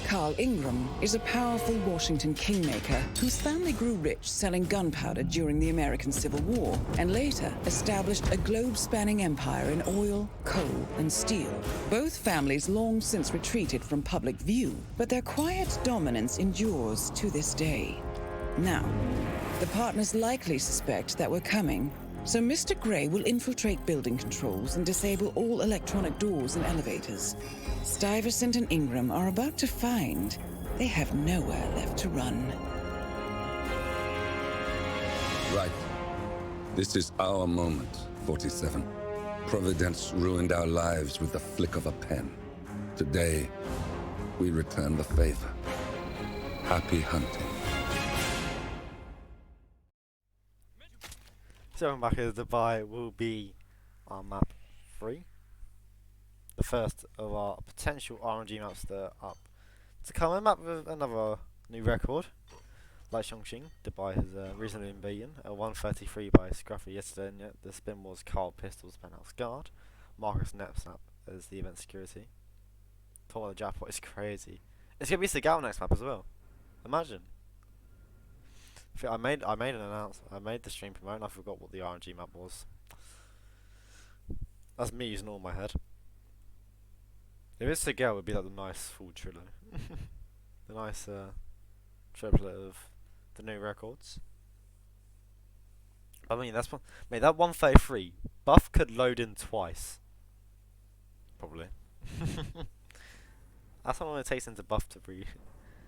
Carl Ingram is a powerful Washington kingmaker whose family grew rich selling gunpowder during the American Civil War, and later established a globe-spanning empire in oil, coal, and steel. Both families long since retreated from public view, but their quiet dominance endures to this day. Now, the partners likely suspect that we're coming, so Mr. Gray will infiltrate building controls and disable all electronic doors and elevators. Stuyvesant and Ingram are about to find they have nowhere left to run. right. This is our moment, 47. Providence ruined our lives with the flick of a pen. Today, we return the favor. Happy hunting. So I'm back here. Dubai will be our map 3. The first of our potential RNG maps that are up to come. A map with another new record. Like Chongqing, Dubai has recently been beaten at 133 by Scruffy yesterday, and yet the spin was Carl Pistol's Penthouse Guard. Marcus Nepsnap as the event security. Thought the jackpot is crazy. It's gonna be Seagal next map as well. Imagine. I made an announcement. I made the stream promote and I forgot what the RNG map was. That's me using all my head. If it's Seagal, it would be like the nice full trilo. The nice triplet of the new records. I mean, that's one. Mate, that 133 buff could load in twice. Probably. That's how long it takes into buff to breathe.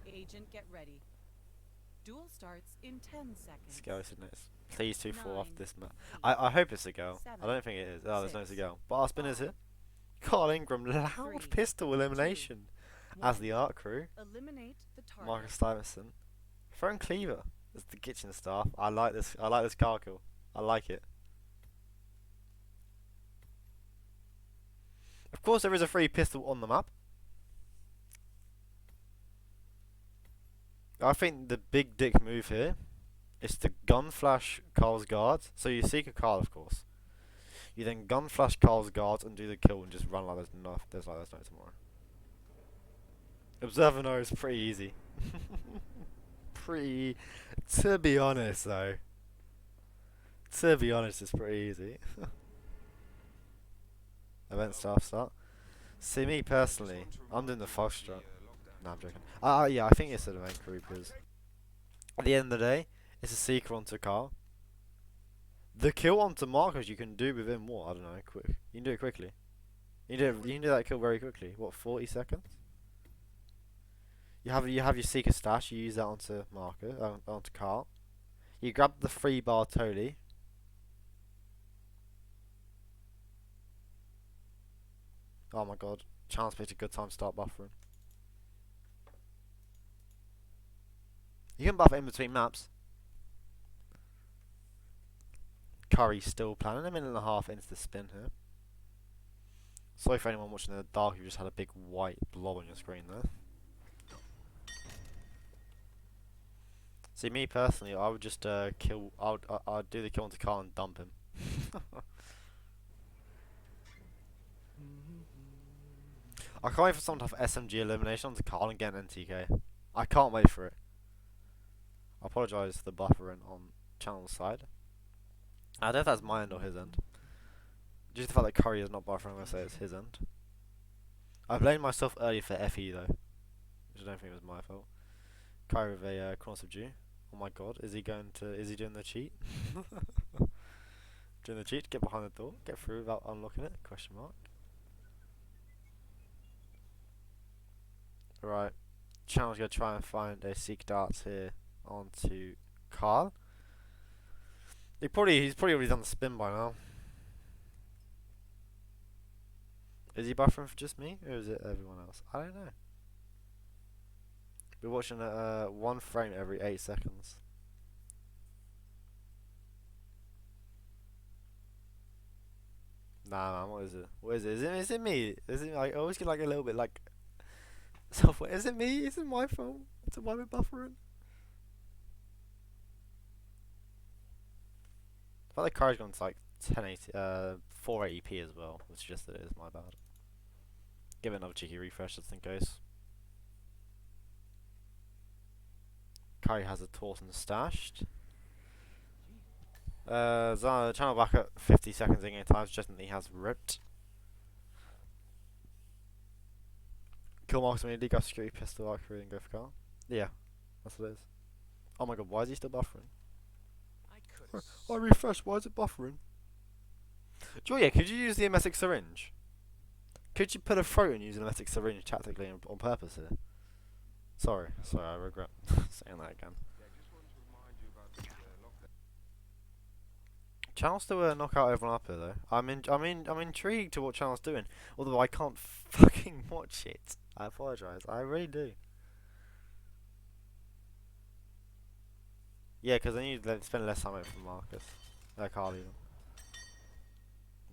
Agent, get ready. Duel starts in 10 seconds. Let's go, isn't it? Please 2-4 off this map. 8, I hope it's a girl. I 7, don't think it is. Oh, there's no 6, girl. But our spinners here. Carl Ingram, loud 3, pistol elimination 2, as the art crew. Eliminate the target. Marcus Stuyvesant. Throwing Cleaver as the kitchen staff. I like this. I like this car kill. I like it. Of course, there is a free pistol on the map. I think the big dick move here is to gun flash Carl's guards. So you seek a Carl, of course. You then gun flash Carl's guards and do the kill and just run like there's no tomorrow. Observer no is pretty easy. To be honest though. To be honest, it's pretty easy. Event staff start. See, me personally, I'm doing the Foxtrot. No, I'm joking. Yeah, I think it's an event crew because at the end of the day, it's a seeker onto Carl. The kill onto Marcus you can do within what? I don't know, quick. You can do it quickly. You can do that kill very quickly. What, 40 seconds? You have your seeker stash. You use that onto Marcus, onto Carl. You grab the free Bartoli. Oh my god, chance picked a good time to start buffering. You can buff it in between maps. Curry's still planning a minute and a half into the spin here. Sorry for anyone watching in the dark who just had a big white blob on your screen there. See, me personally, I would just kill. I'd do the kill onto Carl and dump him. I can't wait for some type of SMG elimination onto Carl and get an NTK. I can't wait for it. I apologise for the buffering on channel's side. I don't know if that's my end or his end. Just the fact that Curry is not buffering, I'm going to say it's his end. I blamed myself earlier for FE though, which I don't think was my fault. Curry with a cross of Jew. Oh my god, is he doing the cheat? Doing the cheat, get behind the door, get through without unlocking it, question mark. Right. Channel's gonna try and find a seek darts here onto Carl. He's probably already done the spin by now. Is he buffering for just me, or is it everyone else? I don't know. We're watching one frame every 8 seconds. Nah, what is it? What is it? Is it me? Is it like I always get like a little bit like software? Is it me? Is it my fault? Is it why we're buffering? I thought the car's gone to like 480p as well, which just it is my bad. Give it another cheeky refresh as thing goes. Curry has a Taunton stashed. Channel back at 50 seconds in game time, suggesting that he has ripped. Kill marks when he got security pistol archery and go for car. Yeah, that's what it is. Oh my god, why is he still buffering? I refreshed, why is it buffering? Julia, could you use the emetic syringe? Could you put a throat and use an emetic syringe tactically on purpose here? Sorry, I regret saying that again. Channel's still a knockout everyone up here though. I'm intrigued to what Channel's doing, although I can't fucking watch it. I apologise, I really do. Yeah, because I need to spend less time waiting for Marcus. I can't even.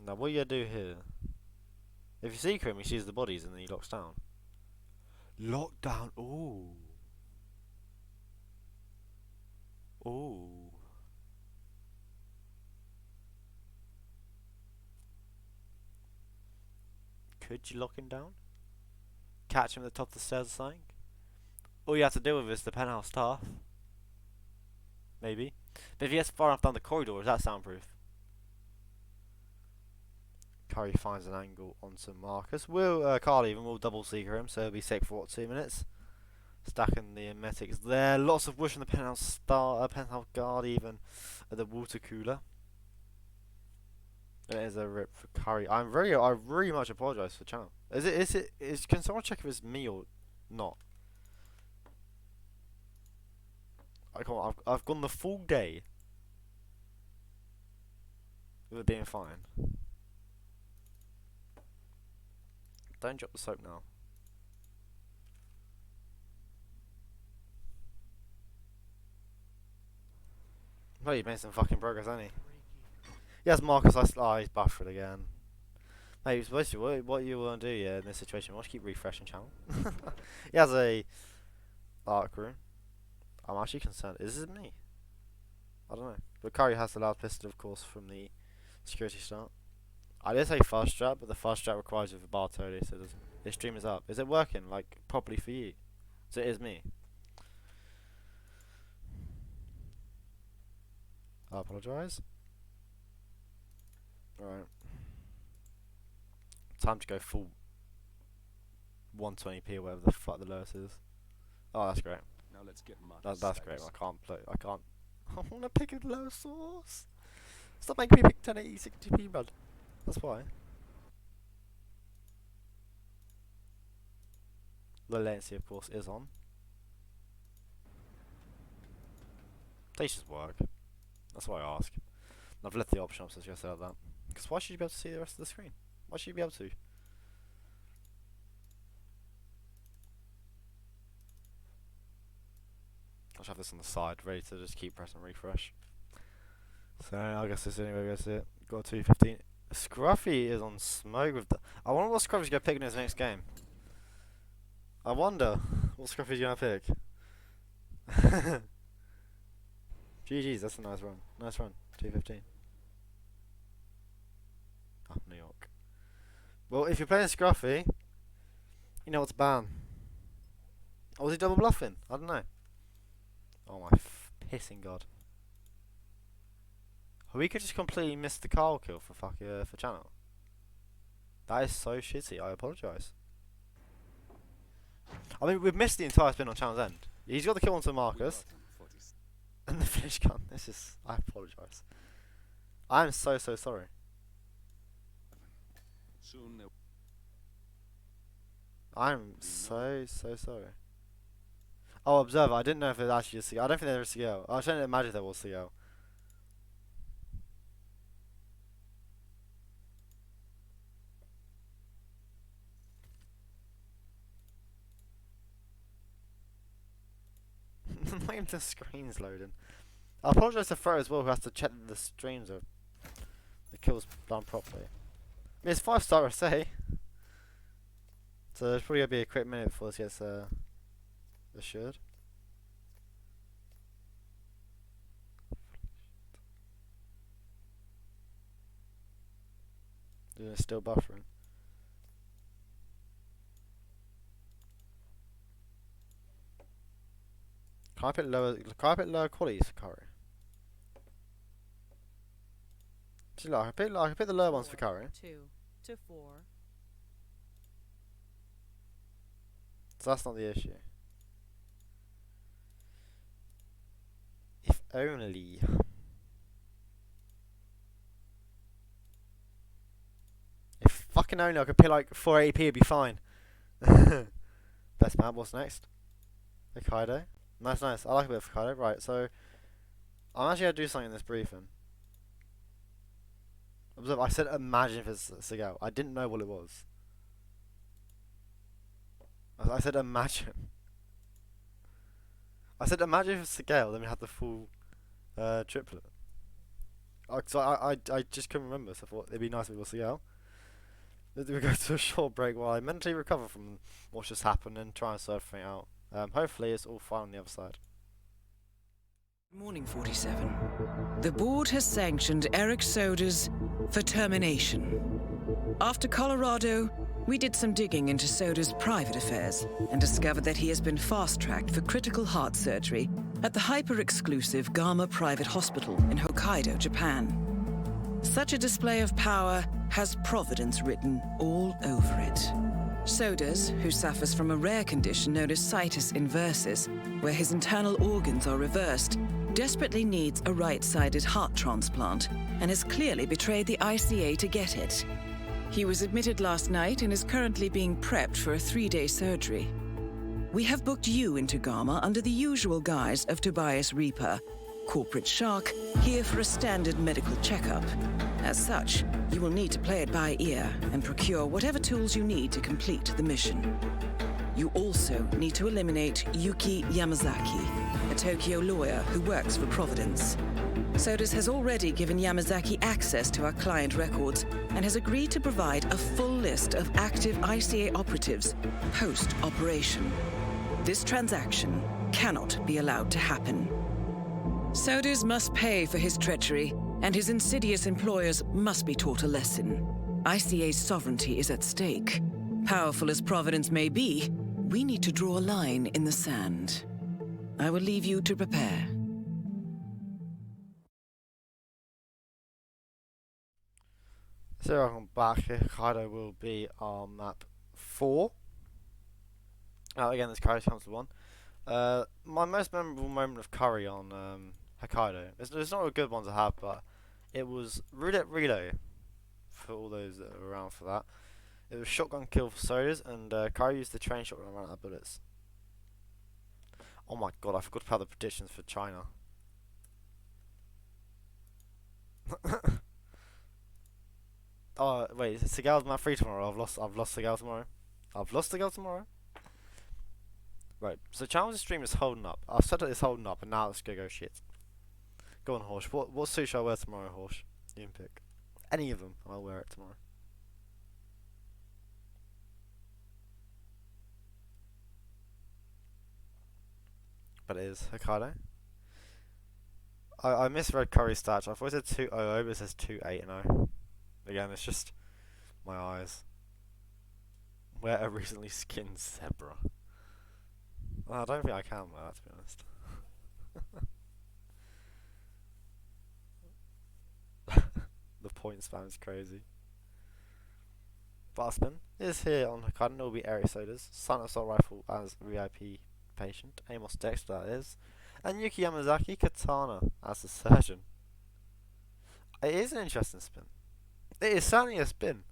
Now, what you do here? If you see him, he sees the bodies and then he locks down. Lockdown. Ooh. Ooh. Could you lock him down? Catch him at the top of the stairs or something? All you have to deal with is the penthouse staff. Maybe. But if he gets far enough down the corridor, is that soundproof? Curry finds an angle onto Marcus. Carl even will double seeker him, so he'll be safe for what, 2 minutes? Stacking the emetics there. Lots of whoosh on the penthouse penthouse guard even at the water cooler. It is a rip for Curry. I really much apologise for the channel. Can someone check if it's me or not? I've gone the full day with it being fine. Don't drop the soap now. Well, you've made some fucking progress, hasn't he? Yes, Marcus, he's buffered again. Mate, basically, what you want to do, yeah, in this situation, you want to keep refreshing channel. He has a arc room. I'm actually concerned. Is it me? I don't know. But Curry has the loud pistol, of course, from the security start. I did say fast strap, but the fast strap requires you for bar totally, so this stream is up. Is it working, like, properly for you? So it is me. I apologise. Alright. Time to go full 120p or whatever the fuck the lowest is. Oh, that's great. Now let's get that's great. I can't. I want to pick a low source. Stop making me pick 1080 60p, bud. That's why. The latency, of course, is on. They should work. That's why I ask. I've left the option up since you said that. Because why should you be able to see the rest of the screen? Why should you be able to? I should have this on the side, ready to just keep pressing refresh. So I guess this is the only way we're going to see it. Got 215. Scruffy is on smoke with the. I wonder what Scruffy's going to pick in his next game. I wonder what Scruffy's going to pick. GG's, that's a nice run. Nice run. 215. Oh, New York. Well, if you're playing Scruffy, you know what to ban. Or was he double bluffing? I don't know. Oh my pissing god. We could just completely miss the Carl kill for for channel. That is so shitty, I apologise. I mean, we've missed the entire spin on channel's end. He's got the kill onto Marcus. And the finish gun. This is... I apologise. I am so sorry. I'm so sorry. Oh, Observer, I didn't know if it was actually a Seagull. I don't think there was a Seagull. I shouldn't imagine there was a Seagull. Not even the screen's loading. I apologise to Fro as well, who has to check that the streams are the kills done properly. I mean, it's 5-star SA, so there's probably gonna be a quick minute before this gets assured. It's still buffering. Can I put lower qualities for curry? Actually, I can pick the lower ones for curry. 2 to 4. So that's not the issue. If only. If fucking only I could pick like 480p, it'd be fine. Best map, what's next? Hokkaido. Nice. I like a bit of Hokkaido. Right, so I'm actually gonna do something in this briefing. Observe, I said imagine if it's Seagull. I didn't know what it was. I said imagine. I said imagine if it's Seagull, then we had the full triplet. So I just couldn't remember, so I thought it'd be nice if it was Seagull. We go to a short break while I mentally recover from what's just happened and try and sort everything out. Hopefully it's all fine on the other side. Morning 47. The board has sanctioned Eric Soda's for termination. After Colorado, we did some digging into Soda's private affairs and discovered that he has been fast-tracked for critical heart surgery at the hyper-exclusive Gama Private Hospital in Hokkaido, Japan. Such a display of power has Providence written all over it. Sodas, who suffers from a rare condition known as situs inversus, where his internal organs are reversed, desperately needs a right-sided heart transplant and has clearly betrayed the ICA to get it. He was admitted last night and is currently being prepped for a 3-day surgery. We have booked you into Gama under the usual guise of Tobias Reaper, corporate shark, here for a standard medical checkup. As such, you will need to play it by ear and procure whatever tools you need to complete the mission. You also need to eliminate Yuki Yamazaki, a Tokyo lawyer who works for Providence. Sodas has already given Yamazaki access to our client records and has agreed to provide a full list of active ICA operatives post-operation. This transaction cannot be allowed to happen. Sodas must pay for his treachery, and his insidious employers must be taught a lesson. ICA's sovereignty is at stake. Powerful as Providence may be, we need to draw a line in the sand. I will leave you to prepare. So welcome back. Hokkaido will be on map 4. Again, this Curry comes to 1. My most memorable moment of Curry on Hokkaido. It's not a good one to have, but it was Roulette Relay for all those that are around for that. It was shotgun kill for Sodas, and Curry used the train shotgun and ran out of bullets. Oh my god, I forgot about the predictions for China. Oh wait, Seagull's map 3 tomorrow. I've lost Seagull tomorrow. I've lost Seagull tomorrow. Right, so Channel's stream is holding up. I've said that it's holding up, and now it's gonna go shit. Go on, Horsh. What suit shall I wear tomorrow, Horsh? You can pick any of them, and I'll wear it tomorrow. But it is Hokkaido. I misread Curry's stats. I thought it said 2-0, but it says 2-8-0. Again, it's just my eyes. Wear a recently skinned zebra. Well, I don't think I can wear that, to be honest. The point spam is crazy. Barsman is here on Hokkaido. It will be Eric Sodas, Silent Assault Rifle as VIP patient, Amos Dexter that is, and Yuki Yamazaki Katana as the surgeon. It is an interesting spin. It is certainly a spin.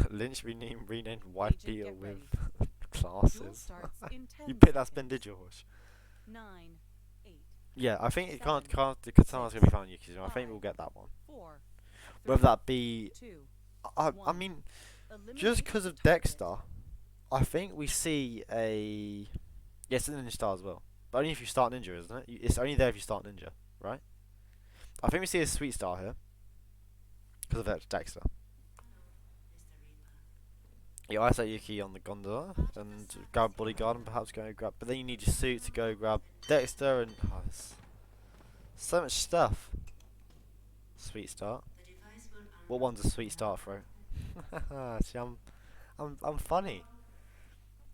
Lynch renamed White Agent, Beetle get with Duel glasses. starts in 10 You picked that spin, seconds. did you, Horse? 9, 8, Yeah, I think it can't. 7, The katana's gonna be fine, Yuki. I think 5, we'll get that one. 4, Whether 3, that be, 2, I 1. mean, Eliminate just because of the target. Dexter, I think we see a. Yes, it's a ninja star as well, but only if you start ninja, isn't it? It's only there if you start ninja, right? I think we see a sweet star here because of that Dexter. Yeah, I say Yuki on the gondola and grab bodyguard and perhaps go and grab. But then you need your suit to go grab Dexter and so much stuff. Sweet start. What one's a sweet start for? See, I'm funny.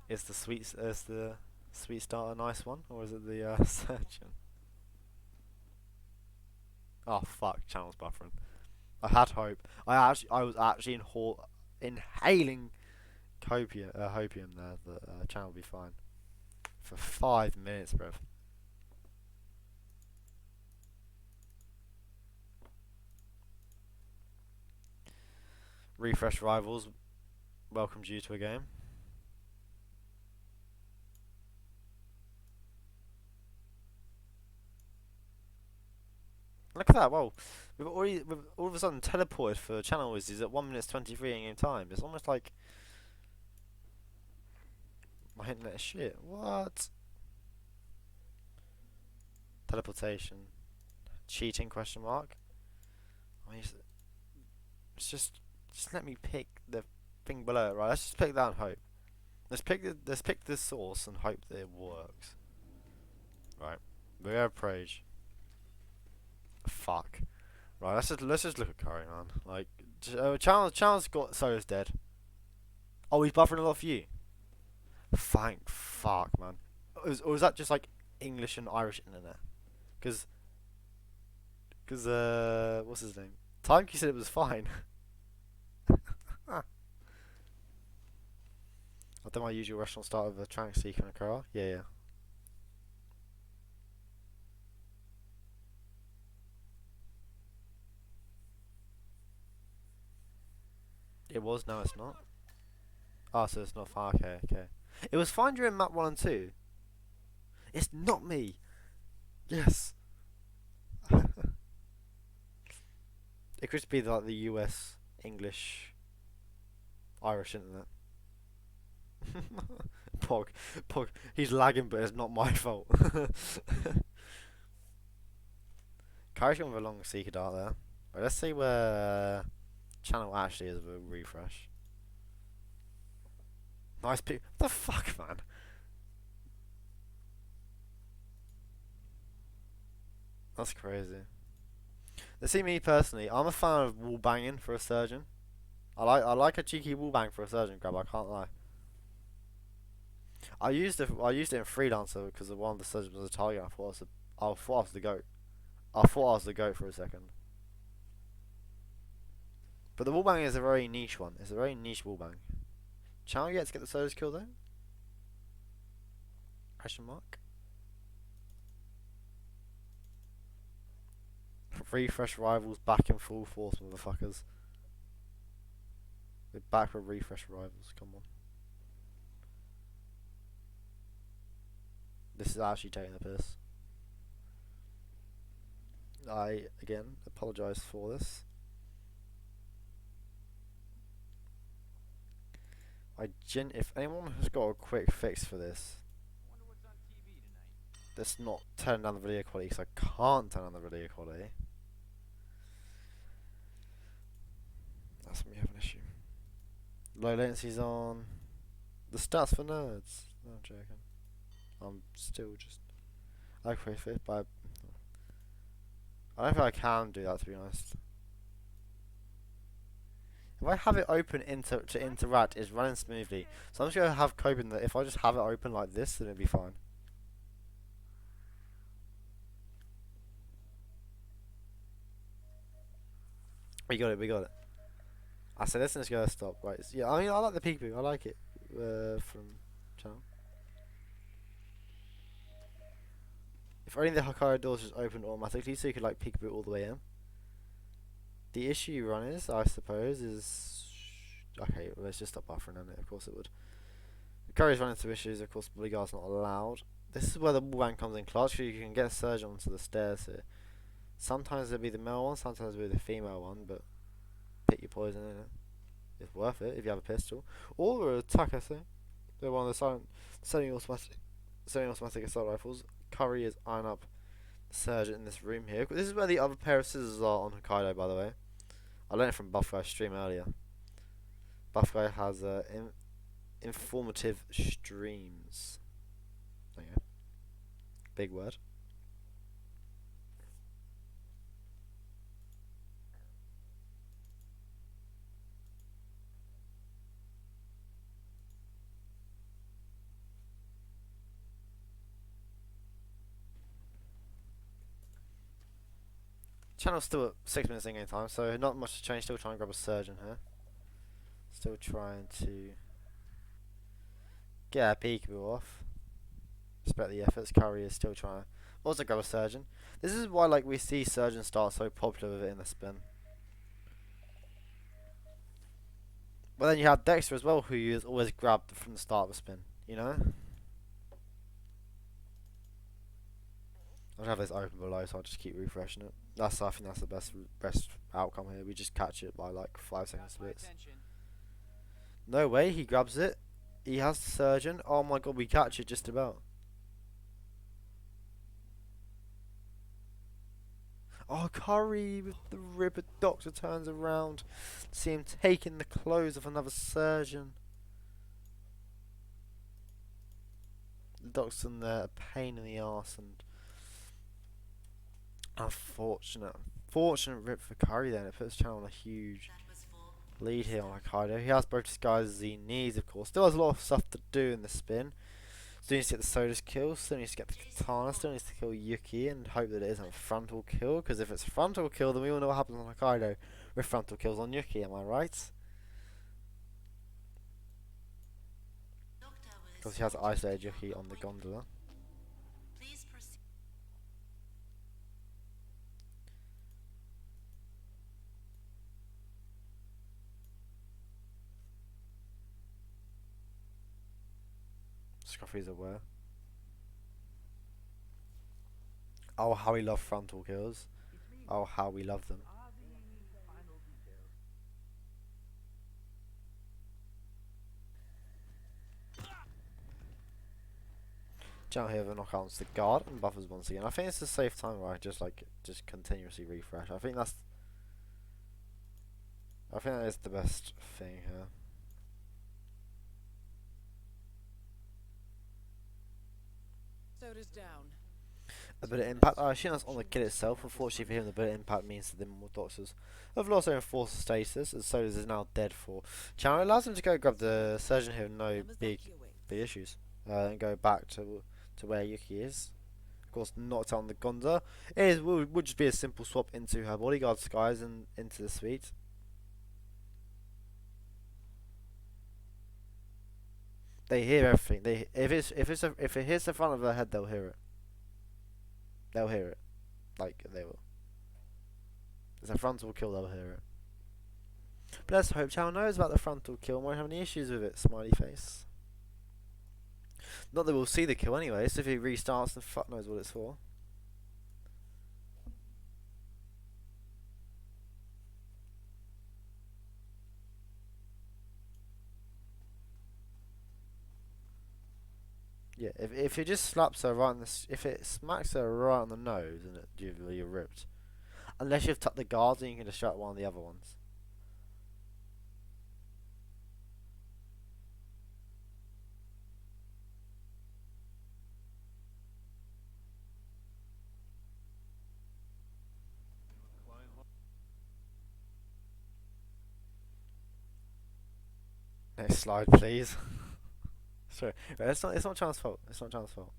Is the sweet start a nice one, or is it the surgeon? Oh fuck, channel's buffering. I had hope. I was actually inhaling hopium there. The channel will be fine for 5 minutes, bruv. Refresh Rivals welcomes you to a game. Look at that! Well, we've all of a sudden teleported for channel is at 1 minute 23 in game time. It's almost like my internet is shit. What? Teleportation, cheating? Question mark. I mean, it's just let me pick the thing below it, right? Let's just pick that and hope. Let's pick the source and hope that it works. Right. We're gonna Prage. Fuck. Right. Let's just look at Curry, man. Like, Channel's got Solo's dead. Oh, he's buffering a lot for you. Thank fuck, man. Or is that just like English and Irish internet? Because what's his name? Timekey said it was fine. I've done my usual restaurant start with a Trank Seeker and a car. Yeah. It was, now it's not. Oh, so it's not fine. Okay. It was fine during map 1 and 2. It's not me. Yes. It could be like the US, English, Irish internet. Pog. He's lagging, but it's not my fault. Kyrie's going with a long Seeker Dart there. Right, let's see where channel actually is with a refresh. Nice pick. What the fuck, man? That's crazy. Let's see, me personally, I'm a fan of wall banging for a surgeon. I like a cheeky wall bang for a surgeon grab. I can't lie. I used it in Freelancer because one of the surgeons was a target. I thought I was the goat. I thought I was the goat for a second. But the wall bang is a very niche one. It's a very niche wall bang. Channel yet to get the solos kill though? Question mark. Refresh Rivals back in full force, motherfuckers. We're back with Refresh Rivals. Come on. This is actually taking the piss. I again apologise for this. If anyone has got a quick fix for this, let's not turn down the video quality because I can't turn down the video quality. That's me having an issue. Low latency's on. The stats for nerds. No, I'm joking. I'm still just. I quick fix, but I don't think I can do that, to be honest. If I have it open to interact, it's running smoothly. So I'm just going to have coping that if I just have it open like this, then it'll be fine. We got it. I said this and it's going to stop. Right, yeah, I mean, I like the peek. I like it from channel. If only the Hokkaido doors just opened automatically so you could like peekaboo all the way in. The issue you run is, I suppose, is Okay, well, let's just stop buffering on it. Of course it would. Curry's running into issues. Of course, bodyguard's not allowed. This is where the wallbang comes in clutch. You can get a surge onto the stairs here. Sometimes it'll be the male one, sometimes it'll be the female one, but pick your poison in it. It's worth it if you have a pistol. Or an attack, I think. They're one of the semi-automatic assault rifles. Curry is eyeing up the surge in this room here. This is where the other pair of scissors are on Hokkaido, by the way. I learned it from Buff Guy's stream earlier. Buff Guy has informative streams. There you go. Big word. Channel's still at 6 minutes in game time, so not much to change. Still trying to grab a surgeon here. Still trying to get a peekaboo off. Respect the efforts. Curry is still trying to also grab a surgeon. This is why like we see surgeons start so popular with it in the spin. But then you have Dexter as well, who is always grabbed from the start of a spin. You know. I don't have this open below, so I'll just keep refreshing it. I think that's the best outcome here. We just catch it by like 5 second splits. No way, he grabs it. He has the surgeon. Oh my god, we catch it just about. Oh, Curry with the ripper. Doctor turns around. See him taking the clothes of another surgeon. The doctor's in there, a pain in the arse, and unfortunate rip for Curry then. It puts Channel on a huge lead here on Hokkaido. He has both disguises as he needs, of course. Still has a lot of stuff to do in the spin. Still needs to get the Soda's kill, still needs to get the Katana, still needs to kill Yuki and hope that it isn't a frontal kill, because if it's a frontal kill then we all know what happens on Hokkaido with frontal kills on Yuki, am I right? Because he has isolated Yuki on the gondola. Scruffy's aware. Oh, how we love frontal kills. Oh, how we love them. Channel here with a knockout onto the guard and buffers once again. I think it's a safe time where I just continuously refresh. I think that is the best thing here. Soda's down. A bit of impact. I assume that's on the kill itself. Unfortunately for him, the bit of impact means that the more doctors have lost their enforcer status, and Soda's is now dead for Channel. It allows him to go grab the surgeon here with no big issues, and go back to where Yuki is. Of course, knocked out on the Gonza. Would just be a simple swap into her bodyguard disguise and into the suite. They hear everything. If it hits the front of their head, they'll hear it. They'll hear it. Like, they will. It's a frontal kill, they'll hear it. But let's hope Channel knows about the frontal kill and won't have any issues with it, smiley face. Not that we'll see the kill anyway, so if he restarts, then fuck knows what it's for. Yeah, if it just slaps her right in the, if it smacks her right on the nose, and you're ripped. Unless you've tucked the guards and you can distract one of the other ones. Next slide, please. Sorry, it's not Channel's fault. It's not Channel's fault.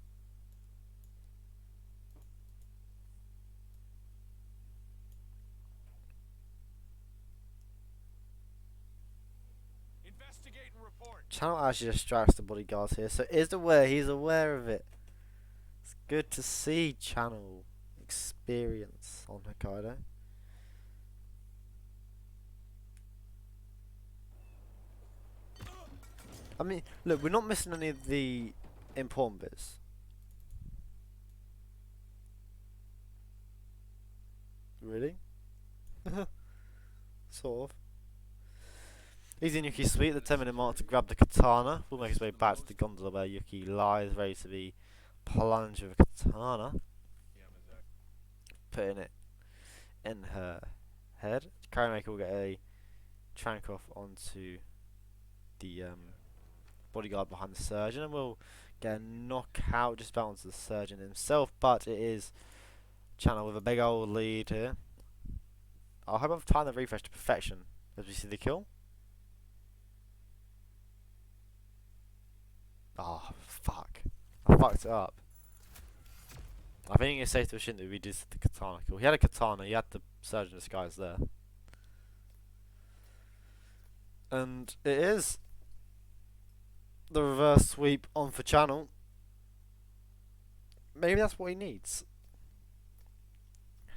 Investigate and report. Channel actually distracts the bodyguards here, so he's aware of it. It's good to see Channel experience on Hokkaido. I mean, look, we're not missing any of the important bits. Really? Sort of. He's in Yuki's suite at the 10-minute mark to grab the katana. We'll make his way back to the gondola where Yuki lies ready to be plunged with a katana. Putting it in her head. CurryMaker will get a trank off onto the bodyguard behind the surgeon, and we'll get a knockout just about onto the surgeon himself, but it is Channel with a big old lead here. I hope I've timed the refresh to perfection as we see the kill. Oh, fuck. I fucked it up. I think it's safe to assume that we did the katana kill. He had a katana, he had the surgeon disguise there. And it is the reverse sweep on for Channel. Maybe that's what he needs.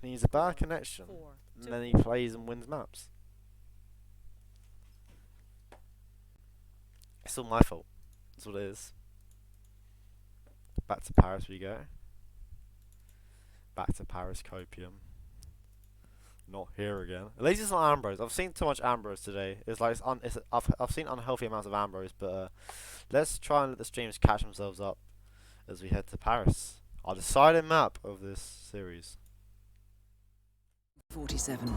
He needs a bad connection, and then he plays and wins maps. It's all my fault. That's what it is. Back to Paris we go. Back to Paris Copium. Not here again. At least it's not Ambrose. I've seen too much Ambrose today. It's like I've seen unhealthy amounts of Ambrose, but let's try and let the streams catch themselves up as we head to Paris. Our deciding map of this series. 47.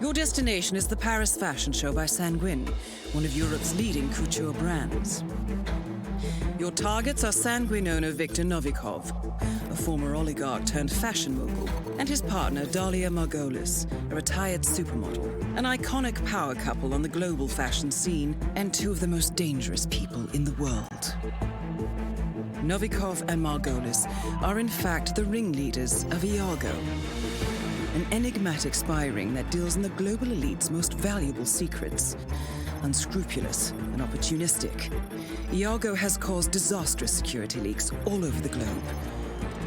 Your destination is the Paris Fashion Show by Sanguine, one of Europe's leading couture brands. Your targets are Sanguine owner Viktor Novikov, a former oligarch turned fashion mogul, and his partner Dalia Margolis, a retired supermodel, an iconic power couple on the global fashion scene, and two of the most dangerous people in the world. Novikov and Margolis are in fact the ringleaders of Iago, an enigmatic spy ring that deals in the global elite's most valuable secrets. Unscrupulous and opportunistic, Iago has caused disastrous security leaks all over the globe.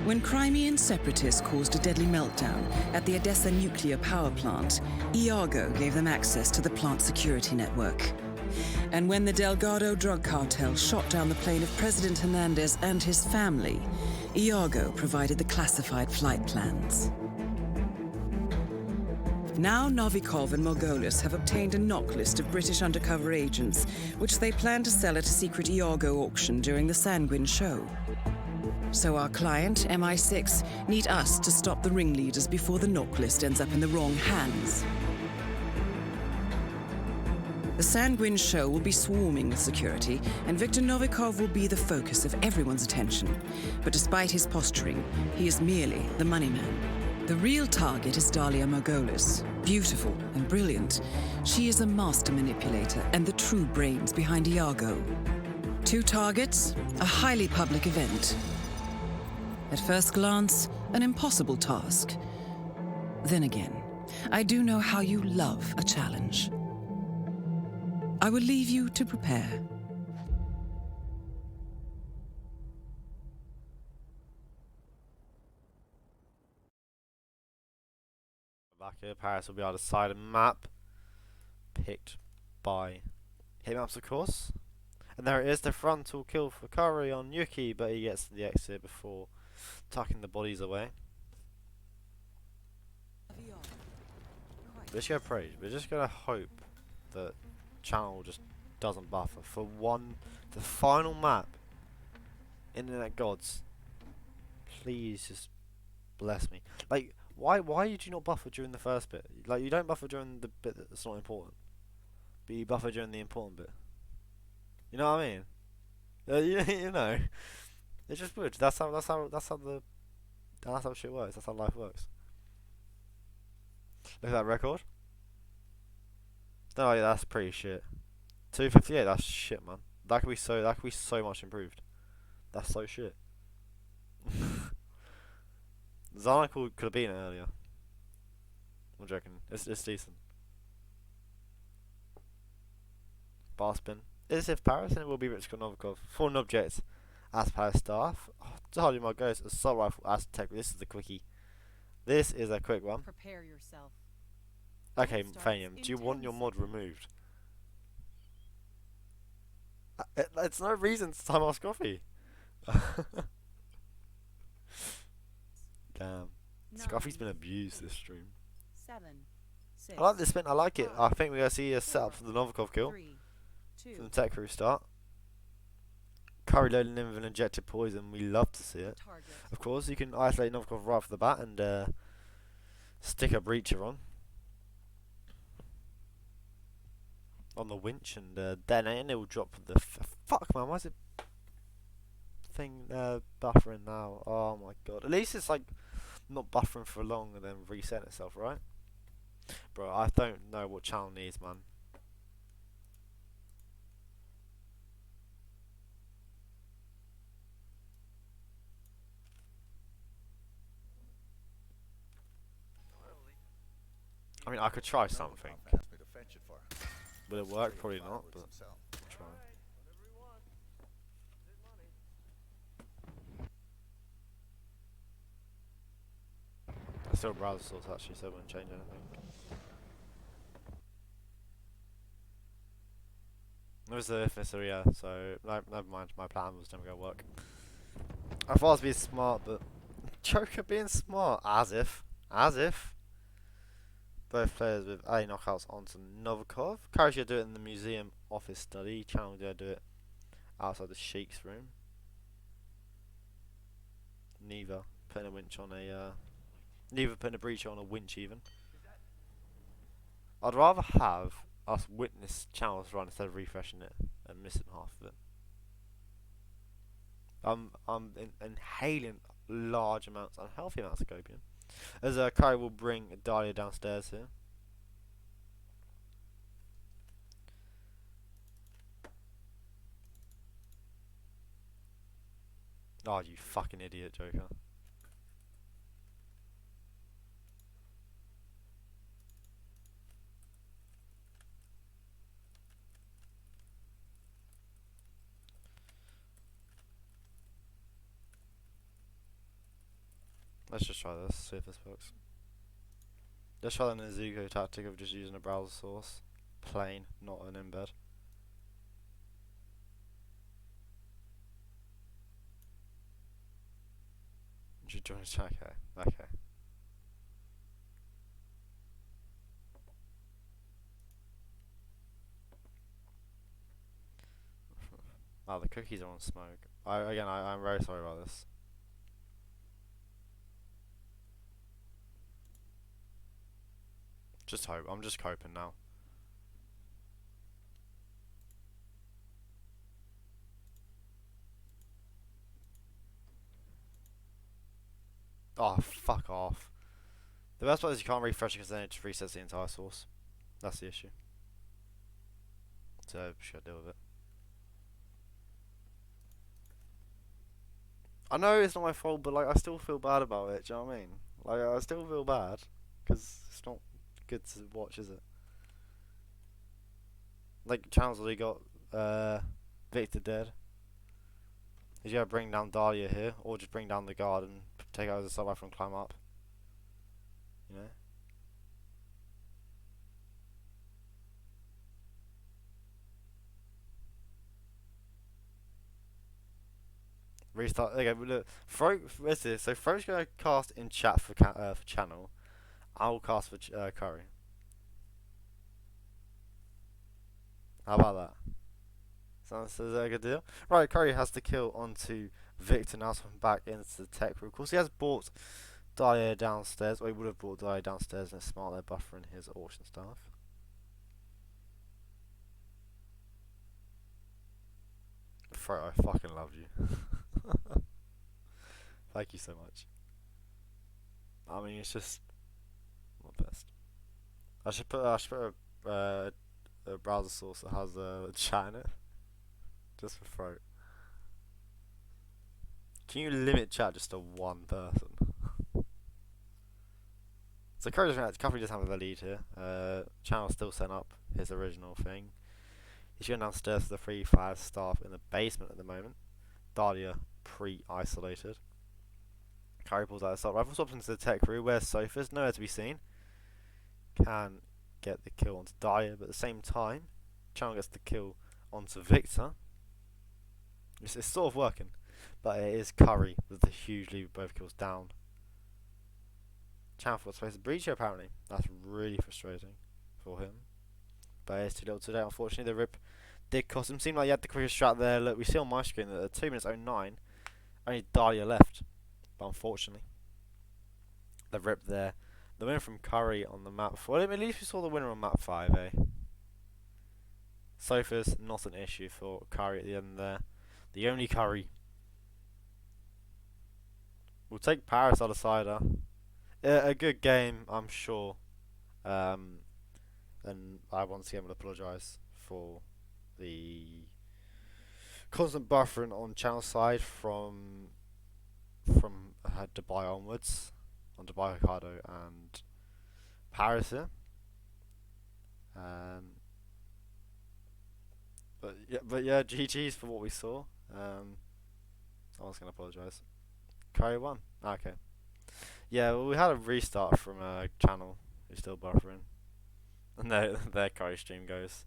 When Crimean separatists caused a deadly meltdown at the Odessa nuclear power plant, Iago gave them access to the plant security network. And when the Delgado drug cartel shot down the plane of President Hernandez and his family, Iago provided the classified flight plans. Now Novikov and Margolis have obtained a knock list of British undercover agents, which they plan to sell at a secret Iago auction during the Sanguine show. So our client, MI6, need us to stop the ringleaders before the knock list ends up in the wrong hands. The Sanguine show will be swarming with security, and Viktor Novikov will be the focus of everyone's attention. But despite his posturing, he is merely the money man. The real target is Dalia Margolis. Beautiful and brilliant, she is a master manipulator and the true brains behind Iago. Two targets, a highly public event. At first glance, an impossible task. Then again, I do know how you love a challenge. I will leave you to prepare. Back here, Paris will be our deciding map, picked by Hitmaps, of course. And there it is, the frontal kill for Curry on Yuki, but he gets to the exit before tucking the bodies away. We're just gonna pray. We're just gonna hope that Channel just doesn't buffer for the final map. Internet gods, please just bless me. Like, why did you not buffer during the first bit? Like, you don't buffer during the bit that's not important, but you buffer during the important bit. You know what I mean? You know, it's just weird. That's how shit works. That's how life works. Look at that record. Oh yeah, that's pretty shit. 258. That's shit, man. That could be so much improved. That's so shit. Zana could have been it earlier. I'm joking. It's decent. Bar spin. Is if Paris, and it will be Rich Novikov. Fallen object as Paris staff. Oh, Dalia Margolis, assault rifle, Aztec. This is the quickie. This is a quick one. Prepare yourself. Okay, Fanium, do you want your mod removed? It's no reason to time our Scruffy. Damn. Scruffy's been abused this stream. 7, 6. I like this spin, I like it. I think we're going to see a setup for the Novikov kill. 3, 2. From the tech crew start. Curry loading in with an injected poison, we love to see it. Target. Of course, you can isolate Novikov right off the bat and stick a breacher on the winch and detonate, and it will drop the fuck man. Why is it thing buffering now? Oh my god! At least it's like not buffering for long and then reset itself, right? Bro, I don't know what channel needs, man. I mean, I could try something. Will it work? Probably not, but I'll try. I still browser source actually, so it won't change anything. It was the officer, yeah, so no, never mind, my plan was never going to work. I thought I was being smart, but Joker being smart, as if. Both players with A knockouts onto Novikov. Curry's going to do it in the museum office study. Channel going to do it outside the Sheik's room. Neither putting a winch on a neither putting a breacher on a winch even. I'd rather have us witness Channel's run instead of refreshing it and missing half of it. I'm inhaling large amounts, unhealthy amounts of copium. As Curry will bring Dahlia downstairs here. Oh, you fucking idiot, Joker. Let's just try this, see if this works. Let's try the Nezuko tactic of just using a browser source. Plain, not an embed. Should join us. Okay. Oh, the cookies are on smoke. I'm very sorry about this. Just hope. I'm just coping now. Oh, fuck off. The best part is you can't refresh it because then it just resets the entire source. That's the issue. So, should I deal with it? I know it's not my fault, but like I still feel bad about it. Do you know what I mean? Like I still feel bad because it's not good to watch, is it? Like Channel's already got Victor dead. He's gonna bring down Dahlia here, or just bring down the guard and take out the sub rifle and climb up. You know. Restart. Okay, look. Where's this? So Fro's gonna cast in chat for Channel. I'll cast for Curry. How about that? Sounds is that a good deal? Right, Curry has the kill onto Victor now, so I'm back into the tech room. Of course, he has brought Dahlia downstairs. Or he would have brought Dahlia downstairs, and it's smart they're buffering his auction staff. Fro, I fucking love you. Thank you so much. I mean, it's just not best. I should put a browser source that has a chat in it, just for Fro. Can you limit chat just to one person? So Curry's Cuffy just having the lead here. Channel's still setting up his original thing. He's going downstairs to the 3-5 staff in the basement at the moment. Dahlia pre-isolated. Curry pulls out a assault rifle, swaps into the tech room where Sopha's nowhere to be seen. Can get the kill onto Dahlia, but at the same time, Channel gets the kill onto Victor. It's sort of working, but it is Curry with the huge lead with both kills down. Channel 4 supposed to breach here apparently. That's really frustrating for him. But it's too little today. Unfortunately, the rip did cost him. Seemed like he had the quickest strat there. Look, we see on my screen that at 2 minutes 09, only Dahlia left. But unfortunately, the rip there. The winner from Curry on the map 4. At least we saw the winner on map 5, eh? Sofa's not an issue for Curry at the end there. The only Curry. We'll take Paris out of cider. A good game, I'm sure. And I once again will apologise for the constant buffering on channel side from Dubai onwards, on Dubai, Hokkaido and Paris here. But yeah, GG's for what we saw. I was gonna apologise. Curry won. Okay. Yeah, well, we had a restart from a channel who's still buffering, and their Curry stream goes.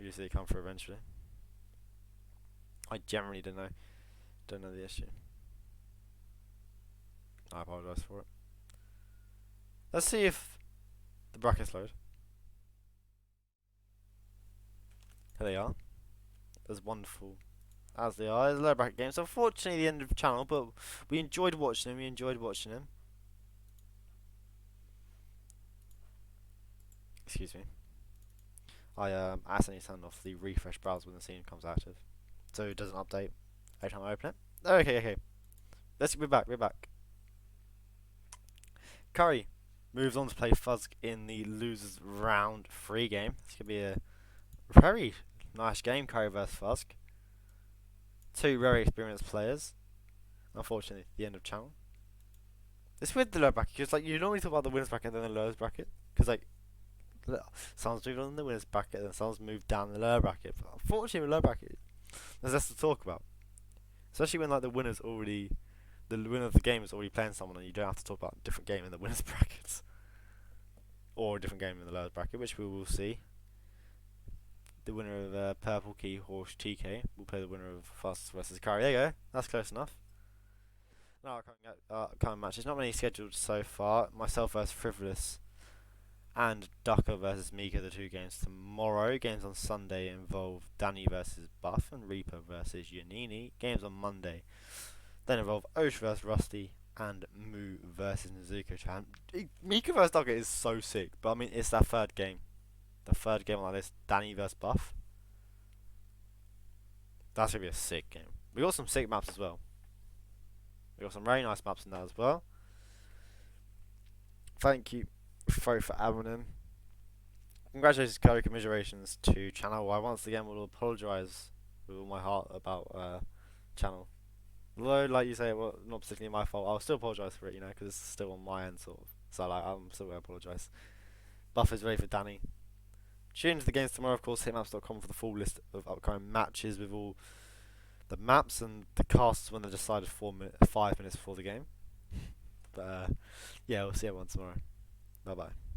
You see it come through eventually. I generally don't know the issue. I apologise for it. Let's see if the brackets load. Here they are. As wonderful as they are. It's a low bracket game. So unfortunately the end of the channel, but we enjoyed watching him. Excuse me. I accidentally turned off the refresh browser when the scene comes active, so it doesn't update every time I open it. Okay. We're back. Curry moves on to play Fuzz in the losers round 3 game. This could be a very nice game, Curry vs Fuzz. 2 very experienced players. Unfortunately, the end of channel. It's with the low bracket, because like you normally talk about the winners bracket and then the lowers bracket, because like someone's moved on the winners bracket and someone's moved down the lower bracket. But unfortunately, with the low bracket, there's less to talk about. Especially when like the winner of the game is already playing someone, and you don't have to talk about a different game in the winners brackets or a different game in the lowers bracket, which we will see. The winner of Purple Key Horse TK will play the winner of Fast versus Curry. There you go. That's close enough. No, upcoming matches. Not many scheduled so far. Myself versus Frivolous and Ducker versus Mika, the 2 games tomorrow. Games on Sunday involve Danny versus Buff and Reaper versus Yanini. Games on Monday then involve Osh versus Rusty and Moo versus Nezuko-chan. Mika versus Ducker is so sick, but I mean, it's that 3rd game. The 3rd game like this, Danny versus Buff. That's going to be a sick game. We got some sick maps as well. We got some very nice maps in that as well. Thank you, Fro, for adding in. Congratulations, Curry. Commiserations to channel. I once again will apologise with all my heart about channel. Although, like you say, well, not particularly my fault. I'll still apologise for it, you know, because it's still on my end, sort of. So, like, I'm still going to apologise. Buff is ready for Danny. Tune into the games tomorrow, of course, hitmaps.com for the full list of upcoming matches with all the maps and the casts when they're decided 5 minutes before the game. But yeah, we'll see everyone tomorrow. Bye bye.